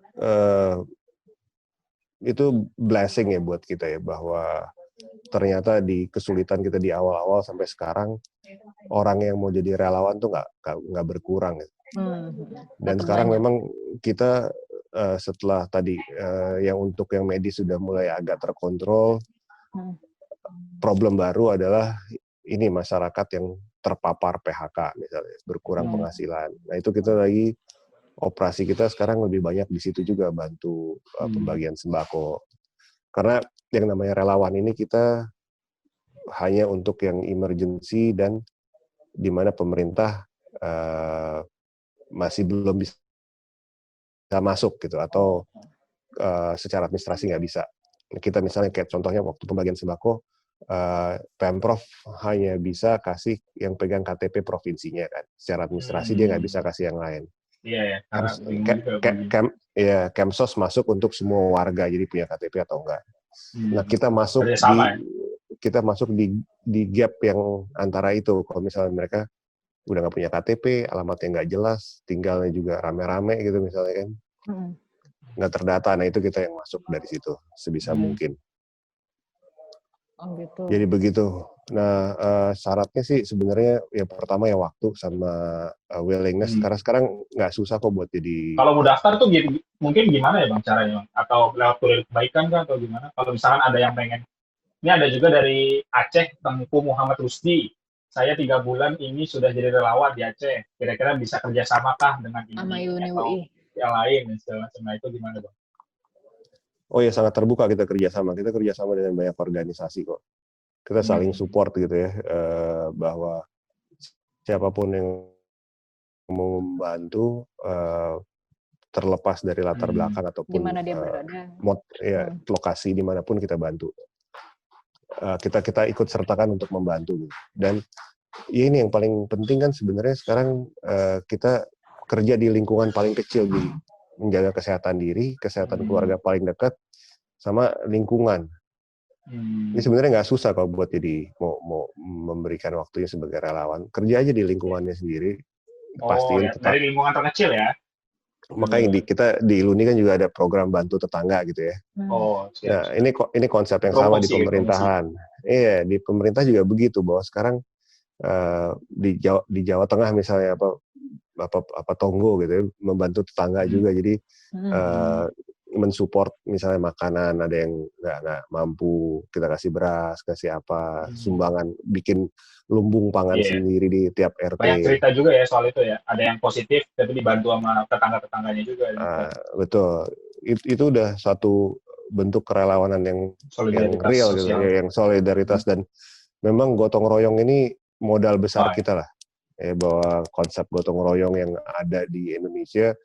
itu blessing ya buat kita ya, bahwa ternyata di kesulitan kita di awal-awal sampai sekarang, orang yang mau jadi relawan tuh nggak berkurang. Ya. Dan sekarang memang kita setelah tadi yang untuk yang medis sudah mulai agak terkontrol, problem baru adalah ini masyarakat yang terpapar PHK misalnya, berkurang penghasilan. Nah itu kita lagi operasi kita sekarang lebih banyak di situ juga, bantu pembagian sembako. Karena yang namanya relawan ini kita hanya untuk yang emergency dan di mana pemerintah masih belum bisa masuk gitu, atau secara administrasi nggak bisa. Kita misalnya kayak contohnya waktu pembagian sembako, Pemprov hanya bisa kasih yang pegang KTP provinsinya kan. Secara administrasi dia nggak bisa kasih yang lain. Iya ya, karena Kemsos masuk untuk semua warga, jadi punya KTP atau enggak. Nah kita masuk di gap yang antara itu. Kalau misalnya mereka udah nggak punya KTP, alamatnya nggak jelas, tinggalnya juga rame-rame gitu misalnya kan, nggak terdata. Nah itu kita yang masuk dari situ sebisa mungkin. Oh gitu. Jadi begitu. Nah syaratnya sih sebenarnya yang pertama ya waktu sama willingness. Karena sekarang nggak susah kok buat jadi. Kalau mau daftar tuh mungkin gimana ya Bang caranya? Atau lewat kurir kebaikan kah atau gimana? Kalau misalkan ada yang pengen. Ini ada juga dari Aceh, Tengku Muhammad Rusdi. Saya 3 bulan ini sudah jadi relawan di Aceh. Kira-kira bisa kerjasamakah dengan ini atau yang lain dan segala macam. Nah itu gimana Bang? Oh ya, sangat terbuka kita kerjasama. Kita kerjasama dengan banyak organisasi kok. Kita saling support gitu ya, bahwa siapapun yang mau membantu, terlepas dari latar belakang ataupun dimana dia berada, lokasi dimanapun kita bantu. Kita ikut sertakan untuk membantu. Dan ya ini yang paling penting kan sebenarnya sekarang kita kerja di lingkungan paling kecil, di menjaga kesehatan diri, kesehatan keluarga paling dekat, sama lingkungan. Ini sebenarnya nggak susah kalau buat jadi mau memberikan waktunya sebagai relawan. Kerja aja di lingkungannya sendiri. Pastiin ya, dari lingkungan terkecil ya. Makanya kita di Iluni kan juga ada program bantu tetangga gitu ya. Nah ini konsep yang sama di pemerintahan. Iya, di pemerintah juga begitu, bahwa sekarang di Jawa Tengah misalnya apa Tonggo gitu ya, membantu tetangga juga. Jadi mensupport misalnya makanan, ada yang nggak mampu, kita kasih beras, kasih apa, sumbangan, bikin lumbung pangan sendiri di tiap RT. Banyak cerita juga ya soal itu ya, ada yang positif tapi dibantu sama tetangga-tetangganya juga. Betul, itu udah satu bentuk kerelawanan yang real gitu, yang solidaritas. Dan memang gotong royong ini modal besar kita lah, bahwa konsep gotong royong yang ada di Indonesia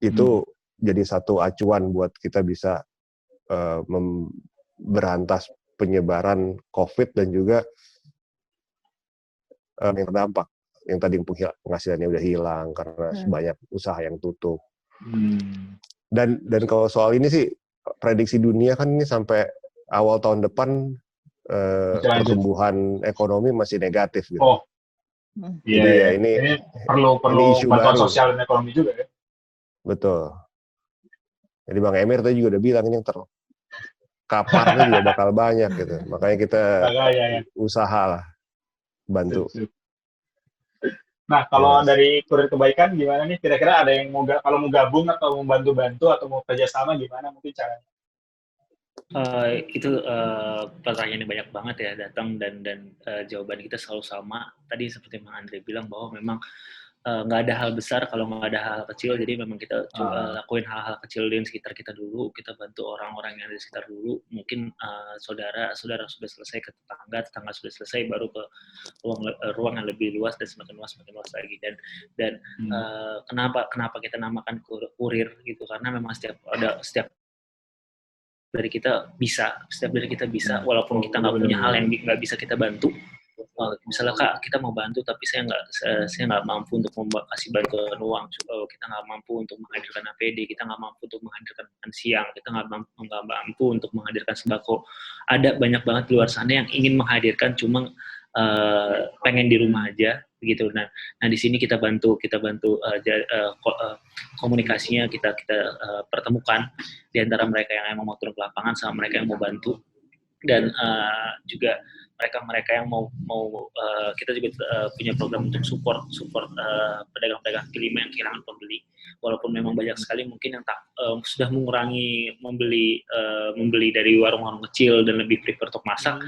itu jadi satu acuan buat kita bisa berantas penyebaran COVID dan juga yang terdampak, yang tadi penghasilannya udah hilang karena banyak usaha yang tutup. Dan kalau soal ini sih, prediksi dunia kan ini sampai awal tahun depan pertumbuhan ekonomi masih negatif gitu. Jadi ya ini perlu isu bantuan baru. Sosial dan ekonomi juga ya. Betul. Jadi Bang Emir tadi juga udah bilang ini yang terkaparnya juga bakal banyak gitu. Makanya kita usaha lah. bantu. Nah, kalau Yes. dari Kurir Kebaikan gimana nih? Kira-kira ada yang kalau mau gabung atau mau bantu-bantu atau mau kerjasama gimana mungkin caranya? Itu pertanyaan yang banyak banget ya datang dan jawaban kita selalu sama. Tadi seperti Bang Andre bilang bahwa memang nggak ada hal besar kalau nggak ada hal kecil. Jadi memang kita lakuin hal-hal kecil di sekitar kita dulu. Kita bantu orang-orang yang ada di sekitar dulu. Mungkin saudara sudah selesai ke tetangga sudah selesai, baru ke ruang yang lebih luas dan semakin luas lagi. Dan kenapa kita namakan kurir gitu? Karena memang setiap dari kita bisa, walaupun kita nggak punya hal yang nggak bisa kita bantu. Misalnya Kak, kita mau bantu tapi saya nggak mampu untuk kasih bantuan uang, kita nggak mampu untuk menghadirkan APD, kita nggak mampu untuk menghadirkan makan siang, kita nggak mampu untuk menghadirkan sembako. Ada banyak banget di luar sana yang ingin menghadirkan, cuma pengen di rumah aja begitu. Nah di sini kita bantu komunikasinya, kita pertemukan di antara mereka yang emang mau turun ke lapangan sama mereka yang mau bantu, dan juga mereka yang mau kita juga punya program untuk support pedagang-pedagang kaki lima yang kehilangan pembeli, walaupun memang banyak sekali mungkin yang sudah mengurangi membeli dari warung-warung kecil dan lebih prefer untuk masak.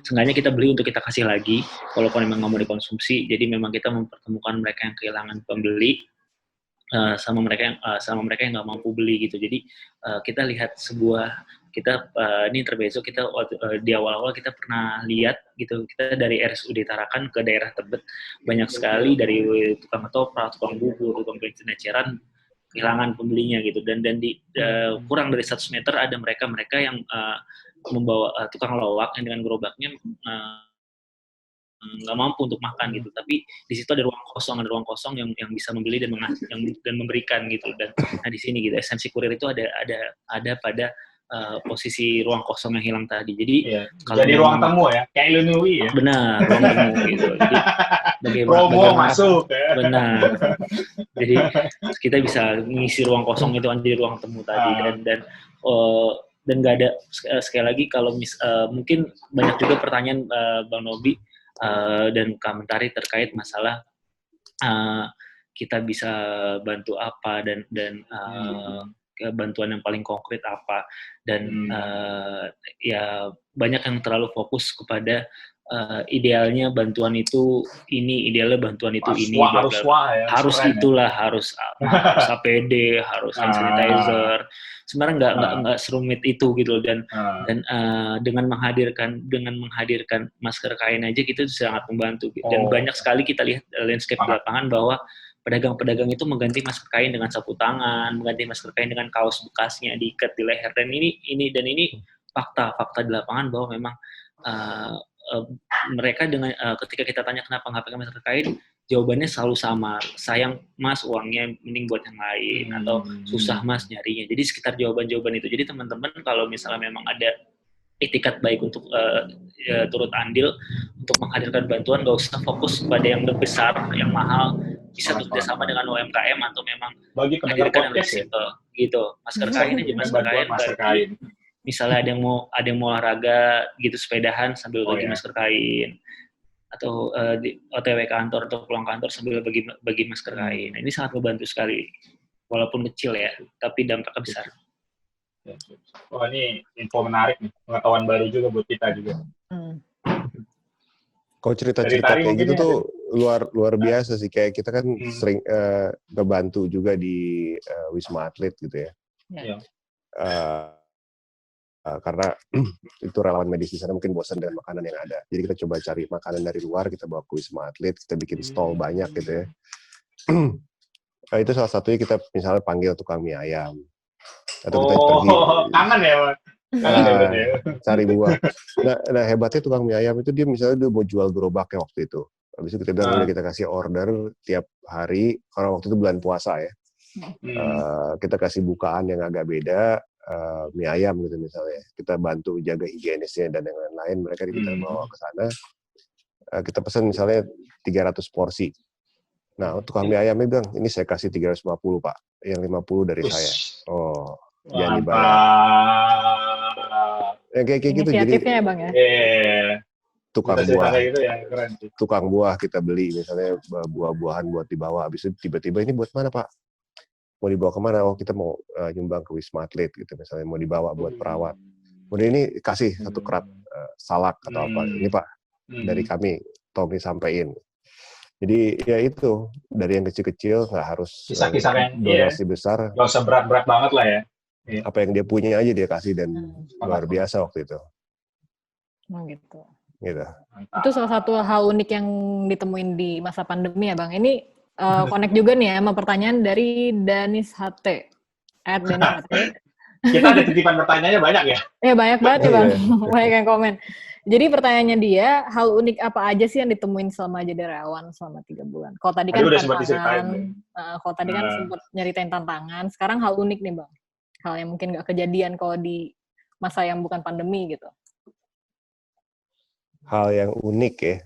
Seenggaknya kita beli untuk kita kasih lagi walaupun memang nggak mau dikonsumsi. Jadi memang kita mempertemukan mereka yang kehilangan pembeli sama mereka yang nggak mampu beli gitu. Jadi kita lihat ini Intermezzo, kita di awal-awal kita pernah lihat gitu, kita dari RSUD Tarakan ke daerah Tebet banyak sekali dari tukang ketoprak, tukang bubur, tukang eceran kehilangan pembelinya gitu, dan di kurang dari 100 meter ada mereka yang membawa tukang lowak yang dengan gerobaknya nggak mampu untuk makan gitu, tapi di situ ada ruang kosong yang bisa membeli dan memberikan gitu. Dan di sini gitu esensi kurir itu ada pada posisi ruang kosong yang hilang tadi. Jadi kalau jadi ruang temu ya, kayak Ilunui ya. Benar, ruang temu gitu. Jadi bagaimana masuk ya. Benar. Jadi kita bisa mengisi ruang kosong itu menjadi ruang temu tadi, dan nggak ada, sekali lagi kalau mungkin banyak juga pertanyaan Bang Nobi dan komentari terkait masalah kita bisa bantu apa dan bantuan yang paling konkret apa, dan ya banyak yang terlalu fokus kepada idealnya bantuan itu ini, harus itulah, harus APD, harus hand sanitizer. Sebenarnya nggak serumit itu gitu, dan dengan menghadirkan masker kain aja kita sangat membantu. Dan banyak sekali kita lihat landscape di lapangan bahwa pedagang-pedagang itu mengganti masker kain dengan sapu tangan, mengganti masker kain dengan kaos bekasnya diikat di leher, dan ini fakta di lapangan bahwa memang mereka dengan ketika kita tanya kenapa nggak pakai masker kain, jawabannya selalu sama, sayang mas uangnya, mending buat yang lain, atau susah mas nyarinya. Jadi sekitar jawaban-jawaban itu. Jadi teman-teman kalau misalnya memang ada itikat baik untuk turut andil untuk menghadirkan bantuan, nggak usah fokus pada yang lebih besar, yang mahal, bisa bekerjasama dengan UMKM atau memang bagi menghadirkan yang lebih simple gitu. Masker kain aja, masker kain. Misalnya ada yang mau olahraga gitu, sepedahan sambil bagi masker kain, atau di OTW kantor atau pulang kantor sambil bagi masker kain. Nah, ini sangat membantu sekali, walaupun kecil ya, tapi dampaknya besar. Wah, ini info menarik nih, pengetahuan baru juga buat kita juga. Kalau cerita-cerita kayak gitu tuh luar biasa sih. Kayak kita kan sering ngebantu juga di Wisma Atlet gitu ya. Karena itu relawan medis di sana mungkin bosan dengan makanan yang ada. Jadi kita coba cari makanan dari luar, kita bawa ke Wisma Atlet, kita bikin stall banyak gitu ya. Itu salah satunya, kita misalnya panggil tukang mie ayam. Atau kita pergi. Kangen ya, Pak? Cari buah. Nah, hebatnya tukang mie ayam itu dia misalnya mau jual gerobaknya waktu itu. Habis itu kita bilang udah kita kasih order tiap hari, karena waktu itu bulan puasa ya. Kita kasih bukaan yang agak beda, mie ayam gitu misalnya. Kita bantu jaga higienisnya dan yang lain-lain. Mereka kita bawa ke sana. Kita pesan misalnya 300 porsi. Nah, tukang mie ayamnya bilang, ini saya kasih 350 Pak. Yang 50 dari saya. Oh, jangan dibayar. Ya, kayak gitu. Inisiatifnya jadi, ya Bang ya? tukang Bisa cerita buah. kayak gitu ya, keren sih. Tukang buah kita beli misalnya buah-buahan buat dibawa, habis itu tiba-tiba ini buat mana Pak? Mau dibawa kemana? Oh kita mau nyumbang ke Wisma Atlet gitu misalnya, mau dibawa buat perawat. Kemudian ini kasih satu kerat salak atau apa, ini Pak dari kami, Tommy sampein. Jadi ya itu dari yang kecil-kecil nggak harus Kisah-kisah yang donasi besar. Gak usah berat-berat banget lah ya. Apa yang dia punya aja dia kasih dan luar biasa waktu itu. Gitu. Gitu. Itu salah satu hal unik yang ditemuin di masa pandemi ya Bang. Ini connect juga nih ya sama pertanyaan dari Danis HT. @Danis HT. Kita ada titipan pertanyaannya banyak ya? Ya banyak banget ya Bang. Banyak yang komen. Jadi pertanyaannya dia, hal unik apa aja sih yang ditemuin selama jadi relawan selama 3 bulan? Kalau tadi kan kalau tadi kan sempat nyeritain tantangan, sekarang hal unik nih Bang. Hal yang mungkin nggak kejadian kalau di masa yang bukan pandemi gitu. Hal yang unik ya.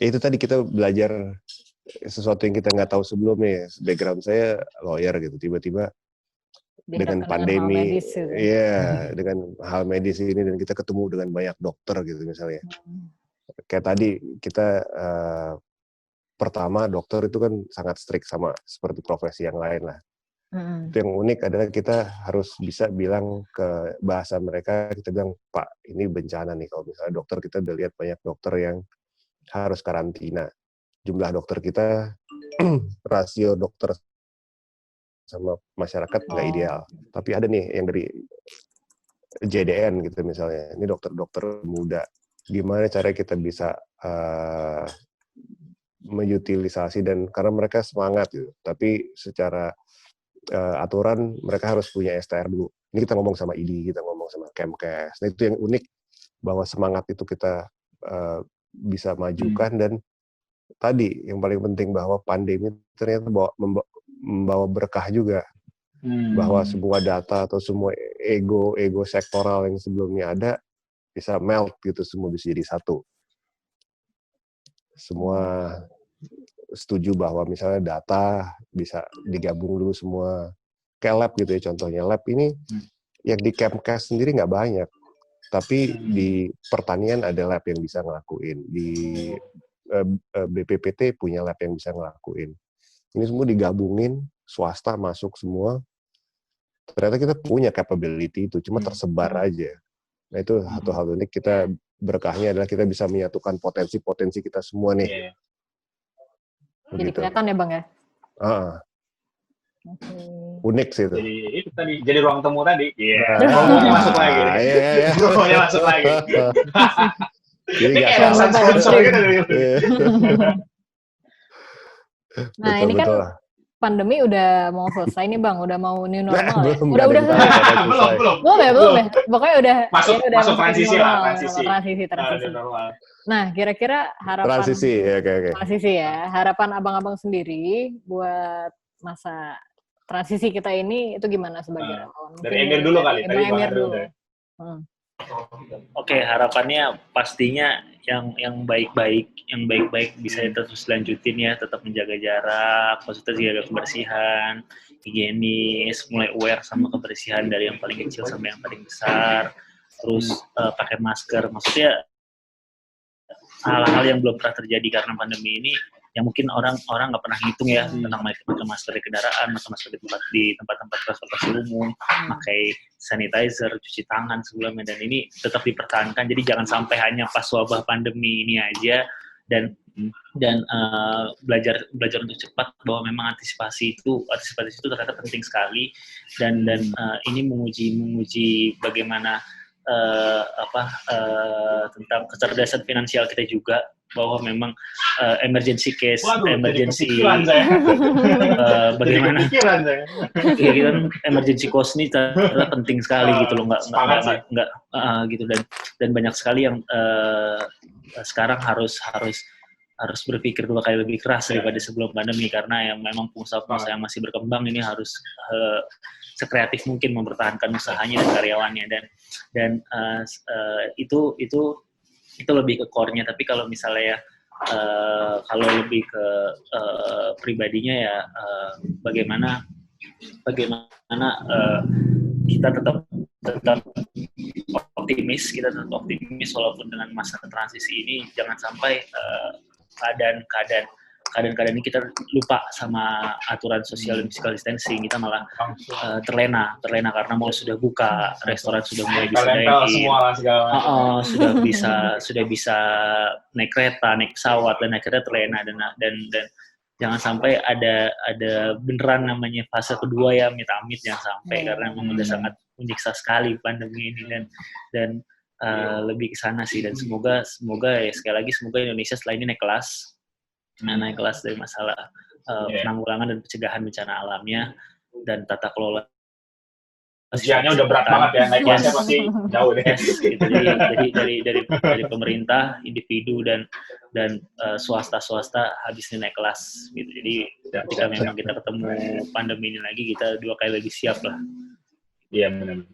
Itu tadi kita belajar sesuatu yang kita nggak tahu sebelumnya. Background saya lawyer gitu, tiba-tiba dengan pandemi, dengan hal medis ini dan kita ketemu dengan banyak dokter gitu misalnya. Kayak tadi kita pertama dokter itu kan sangat strict sama seperti profesi yang lain lah. Itu yang unik adalah kita harus bisa bilang ke bahasa mereka, kita bilang Pak ini bencana nih kalau misalnya dokter kita udah lihat banyak dokter yang harus karantina. Jumlah dokter kita rasio dokter sama masyarakat nggak ideal. Tapi ada nih yang dari JDN gitu misalnya. Ini dokter-dokter muda. Gimana cara kita bisa mengutilisasi dan karena mereka semangat gitu. Tapi secara aturan mereka harus punya STR dulu. Ini kita ngomong sama ID, kita ngomong sama Kemkes. Nah itu yang unik bahwa semangat itu kita bisa majukan dan tadi yang paling penting bahwa pandemi ternyata membawa berkah juga. Bahwa semua data atau semua ego sektoral yang sebelumnya ada bisa melt gitu, semua bisa jadi satu. Semua setuju bahwa misalnya data bisa digabung dulu semua. Kayak lab gitu ya contohnya. Lab ini yang di Kemkes sendiri nggak banyak. Tapi di pertanian ada lab yang bisa ngelakuin. Di BPPT punya lab yang bisa ngelakuin. Ini semua digabungin, swasta masuk semua. Ternyata kita punya capability itu, cuma tersebar aja. Nah itu satu hal unik, kita berkahnya adalah kita bisa menyatukan potensi-potensi kita semua nih. Jadi kelihatan ya Bang ya? Unik sih itu. Jadi itu tadi, jadi ruang temu tadi. Ngomongnya masuk lagi. Ngomongnya masuk lagi. Jadi ini kayak sponsor gitu. Nah ini kan pandemi udah mau selesai nih Bang, udah mau new normal ya? Belum ya. Pokoknya udah masuk transisi lah, transisi. Nah, kira-kira harapan transisi ya. Harapan abang-abang sendiri buat masa transisi kita ini itu gimana sebagai relawan? Dari Emir dulu kali. Dari Emir dulu. Oke, harapannya pastinya yang baik-baik bisa terus lanjutin ya, tetap menjaga jarak, maksudnya jaga kebersihan, higienis, mulai aware sama kebersihan dari yang paling kecil sampai yang paling besar, terus pakai masker, maksudnya hal-hal yang belum pernah terjadi karena pandemi ini yang mungkin orang nggak pernah hitung ya tentang pakai masker di kendaraan, pakai masker di tempat-tempat transportasi umum, pakai sanitizer, cuci tangan sebelumnya, dan ini tetap dipertahankan. Jadi jangan sampai hanya pas wabah pandemi ini aja dan belajar untuk cepat bahwa memang antisipasi itu ternyata penting sekali dan ini menguji bagaimana tentang kecerdasan finansial kita juga, bahwa memang emergency case, bagaimana ya kita emergency cost ini ternyata penting sekali gitu loh, nggak gitu dan banyak sekali yang sekarang harus berpikir 2 kali lebih keras daripada sebelum pandemi, karena yang memang pengusaha-pengusaha yang masih berkembang ini harus sekreatif mungkin mempertahankan usahanya dan karyawannya dan itu lebih ke core-nya. Tapi kalau misalnya kalau lebih ke pribadinya ya bagaimana kita tetap optimis walaupun dengan masa transisi ini jangan sampai keadaan ini kita lupa sama aturan social and physical distancing, kita malah terlena karena mall sudah buka, restoran sudah mulai bisa dine-in, sudah bisa naik kereta, naik pesawat, dan akhirnya terlena dan jangan sampai ada beneran namanya fase kedua ya, amit-amit jangan sampai, karena memang udah sangat menyiksa sekali pandemi ini dan lebih ke sana sih, dan semoga ya sekali lagi semoga Indonesia setelah ini naik kelas dari masalah penanggulangan dan pencegahan bencana alamnya dan tata kelola. Usianya udah berat banget ya, naik kelasnya pasti jauh deh. Gitu. Jadi dari pemerintah, individu dan swasta habis naik kelas gitu. Jadi ketika memang kita ketemu pandemi ini lagi, kita 2 kali lebih siap lah. Iya, benar.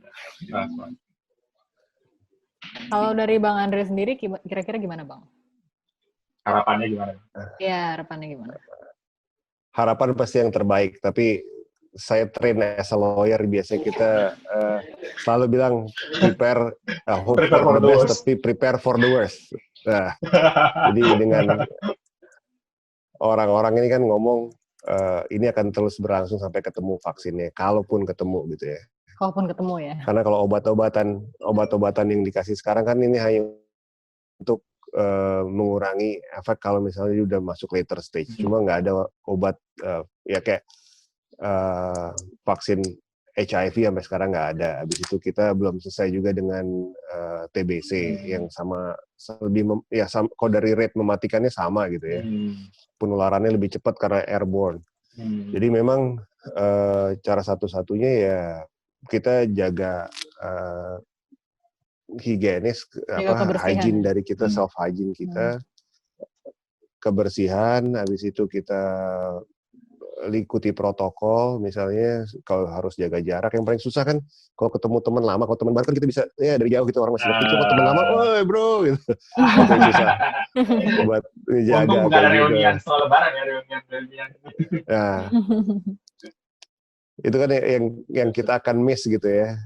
Kalau dari Bang Andre sendiri, kira-kira gimana Bang? Harapannya gimana? Ya, harapannya gimana? Harapan pasti yang terbaik, tapi saya train as a lawyer, biasanya kita selalu bilang hope for the best, tapi prepare for the worst. Nah, jadi dengan orang-orang ini kan ngomong ini akan terus berlangsung sampai ketemu vaksinnya, kalaupun ketemu gitu ya. Kalaupun ketemu ya. Karena kalau obat-obatan yang dikasih sekarang kan ini hanya untuk mengurangi efek kalau misalnya udah masuk later stage. Cuma nggak ada obat ya kayak vaksin HIV sampai sekarang nggak ada. Habis itu kita belum selesai juga dengan TBC yang sama kalau dari rate mematikannya sama gitu ya. Penularannya lebih cepat karena airborne. Jadi memang cara satu-satunya ya kita jaga higienis, hygiene dari kita, self hygiene kita, kebersihan. Habis itu kita ikuti protokol, misalnya kalau harus jaga jarak. Yang paling susah kan kalau ketemu teman lama, kalau teman baru kan kita bisa ya dari jauh gitu, orang masih ngerti. Cuma teman lama, "Oi bro," gitu. Itu yang susah buat jaga. Untung bukan ada reunian setelah lebaran ya, reunian. Nah, itu kan yang kita akan miss gitu ya.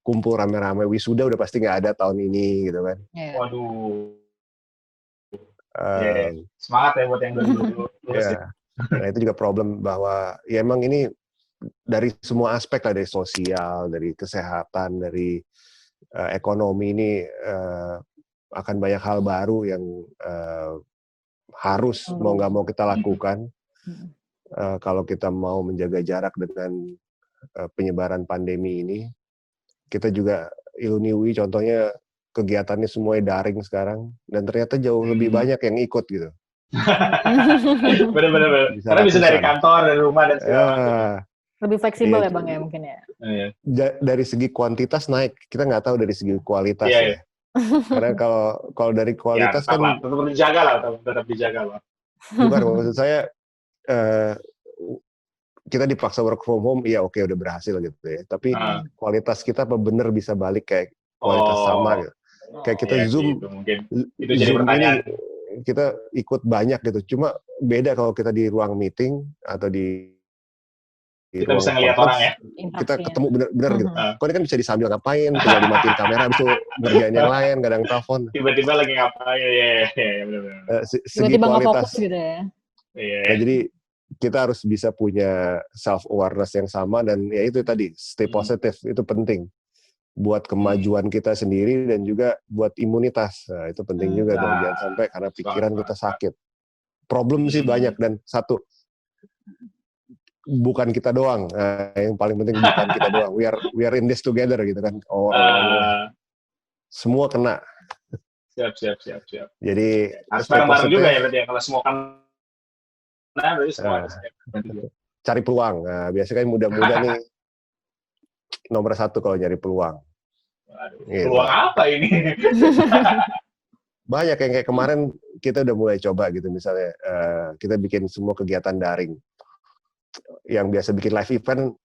Kumpul rame-rame, wisuda udah pasti nggak ada tahun ini gitu kan. Waduh. Semangat ya buat yang 2020. Nah itu juga problem bahwa ya emang ini dari semua aspek lah, dari sosial, dari kesehatan, dari ekonomi ini akan banyak hal baru yang harus mau nggak mau kita lakukan kalau kita mau menjaga jarak dengan penyebaran pandemi ini. Kita juga Iluniwi contohnya kegiatannya semuanya daring sekarang, dan ternyata jauh lebih banyak yang ikut gitu. Bener-bener. Karena bisa dari kantor, dari rumah dan segala macam. Lebih fleksibel ya Bang ya mungkin ya. Dari segi kuantitas naik, kita nggak tahu dari segi kualitas ya. Karena kalau dari kualitas ya, kan tetap dijaga lah. Bukan, maksud saya kita dipaksa work from home, iya oke, udah berhasil gitu ya. Tapi kualitas kita apa bener bisa balik kayak kualitas sama gitu. Kayak kita Zoom, gitu, mungkin. Itu jadi pertanyaan. Ini kita ikut banyak gitu. Cuma beda kalau kita di ruang meeting atau di kita bisa ngeliat orang ya. Kita ketemu bener-bener gitu. Kok ini kan bisa disambil ngapain, tinggal dimatiin kamera, habis itu ngerjain yang lain, kadang telepon. Tiba-tiba lagi ngapain, ya bener-bener. Tiba-tiba nggak fokus gitu ya. Nah, jadi kita harus bisa punya self-awareness yang sama, dan ya itu tadi, stay positive, itu penting. Buat kemajuan kita sendiri dan juga buat imunitas. Nah, itu penting juga dong, jangan sampai karena pikiran kita sakit. Problem sih banyak, dan satu, bukan kita doang. Nah, yang paling penting bukan kita doang. We are in this together gitu kan. Semua kena. Siap. Jadi harus bareng-bareng juga ya berarti ya, kalau semua kan. Nah, berarti semua cari peluang. Nah, biasanya kan muda-muda nih nomor 1 kalau nyari peluang. Gitu. Peluang apa ini? Banyak yang kayak kemarin kita udah mulai coba gitu, misalnya kita bikin semua kegiatan daring. Yang biasa bikin live event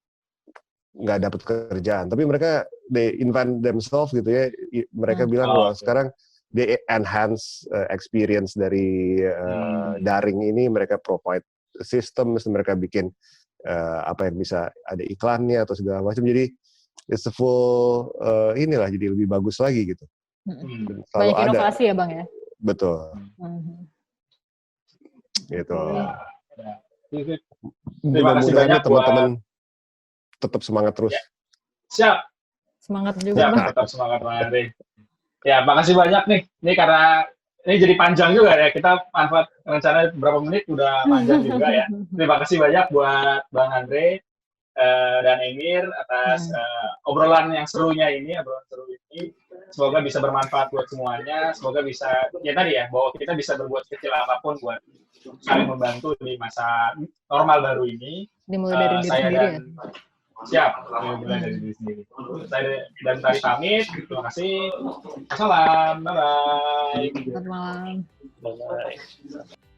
nggak dapat kerjaan, tapi mereka they invent themselves gitu ya. Mereka bilang bahwa sekarang they enhance experience dari daring ini, mereka provide system, mereka bikin apa yang bisa ada iklannya atau segala macam. Jadi it's a full inilah jadi lebih bagus lagi gitu. Banyak inovasi ya Bang ya. Betul. Gitu. Mudah-mudahan teman-teman tetap semangat terus. Siap. Semangat juga Bang. Tetap semangat Bang Andre. Ya, makasih banyak nih. Ini karena ini jadi panjang juga ya. Kita manfaat rencana berapa menit udah panjang juga ya. Terima kasih banyak buat Bang Andre dan Emir atas obrolan serunya ini. Semoga bisa bermanfaat buat semuanya. Semoga bisa, ya tadi ya, bahwa kita bisa berbuat kecil apapun buat saling membantu di masa normal baru ini. Dimulai dari diri sendiri ya? Siap, dimulai dari diri sendiri. Saya dan tadi pamit, terima kasih. Salam, bye-bye. Selamat malam. Bye-bye.